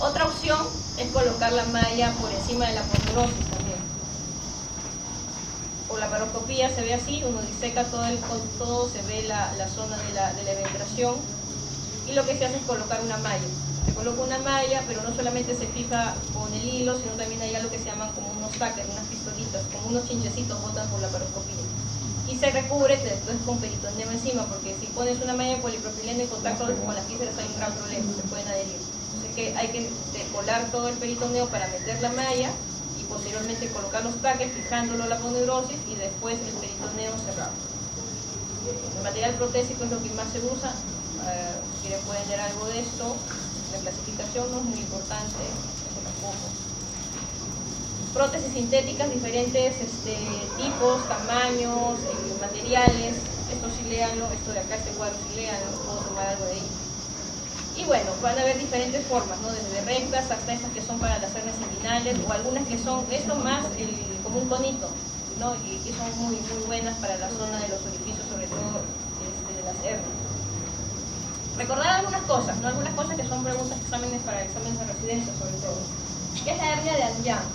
Otra opción es colocar la malla por encima de la aponeurosis también. Por la laparoscopía se ve así, uno diseca todo, se ve la zona de la eventración, y lo que se hace es colocar una malla. Se coloca una malla, pero no solamente se fija con el hilo, sino también hay algo que se llaman como unos tackers, unas pistolitas, como unos chinchecitos botan por la laparoscopía. Y se recubre después con peritoneo encima, porque si pones una malla de polipropileno en contacto con las vísceras hay un gran problema, se pueden adherir. Entonces que hay que decolar todo el peritoneo para meter la malla y posteriormente colocar los tackers fijándolo a la aponeurosis y después el peritoneo cerrado. El material protésico es lo que más se usa. Si quieren pueden leer algo de esto. La clasificación no es muy importante, eso tampoco. Prótesis sintéticas, diferentes tipos, tamaños, materiales. Esto sí léanlo, esto de acá, este cuadro sí léanlo, puedo tomar algo de ahí. Y bueno, van a haber diferentes formas, ¿no? Desde rectas hasta estas que son para las hernias inguinales, o algunas que son, esto más como un conito, ¿no? Y que son muy buenas para la zona de los orificios, sobre todo de las hernias. Recordar algunas cosas, ¿no? Algunas cosas que son preguntas para exámenes de residencia, sobre todo. ¿Qué es la hernia de Anjan?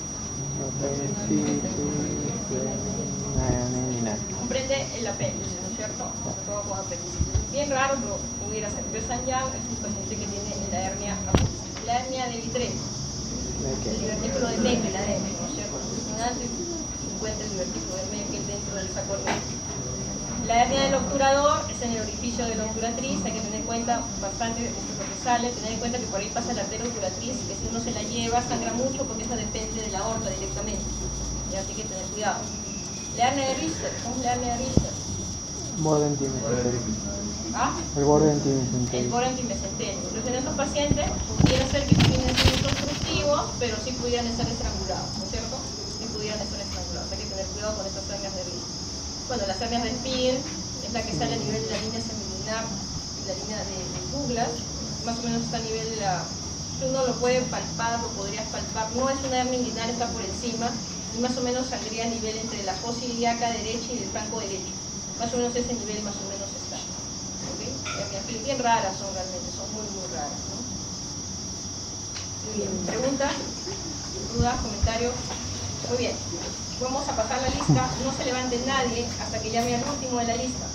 Comprende el apéndice, ¿no es cierto? Sobre todo con apéndice. Bien raro, pero pudiera ser. Pero Anjan es un paciente que tiene la hernia apéndice. La hernia de Littré, el divertículo de Meckel, ¿no es cierto? Encuentra el divertículo de Meckel dentro del saco hermético. La hernia del obturador es en el orificio de la obturatriz, hay que tener en cuenta bastante de lo que sale, tener en cuenta que por ahí pasa la arteria obturatriz, que si uno se la lleva sangra mucho porque eso depende de la aorta directamente, y así que tener cuidado. La hernia de Richter, ¿cómo es la hernia de Richter? Borde antimesentérico. ¿Ah? El borde antimesentérico. El borde antimesentérico. Entonces en estos pacientes pudiera ser que tienen signos obstructivos, pero sí pudieran estar estrangulados, ¿no es cierto? Sí pudieran estar estrangulados, hay que tener cuidado con estas hernias de Richter. Bueno, las hernias de Spiegel es la que sale a nivel de la línea semilunar y la línea de Douglas, más o menos está a nivel de la... Si uno lo puede palpar, lo podrías palpar, no es una hernia inguinal, está por encima, y más o menos saldría a nivel entre la fosa ilíaca derecha y el flanco derecho. Más o menos ese nivel más o menos está. ¿Okay? Hernias Spiegel, bien raras son realmente, son muy raras, ¿no? Muy bien, ¿preguntas? ¿Dudas? ¿Comentarios? Muy bien. Vamos a pasar la lista, no se levante nadie hasta que llame al último de la lista.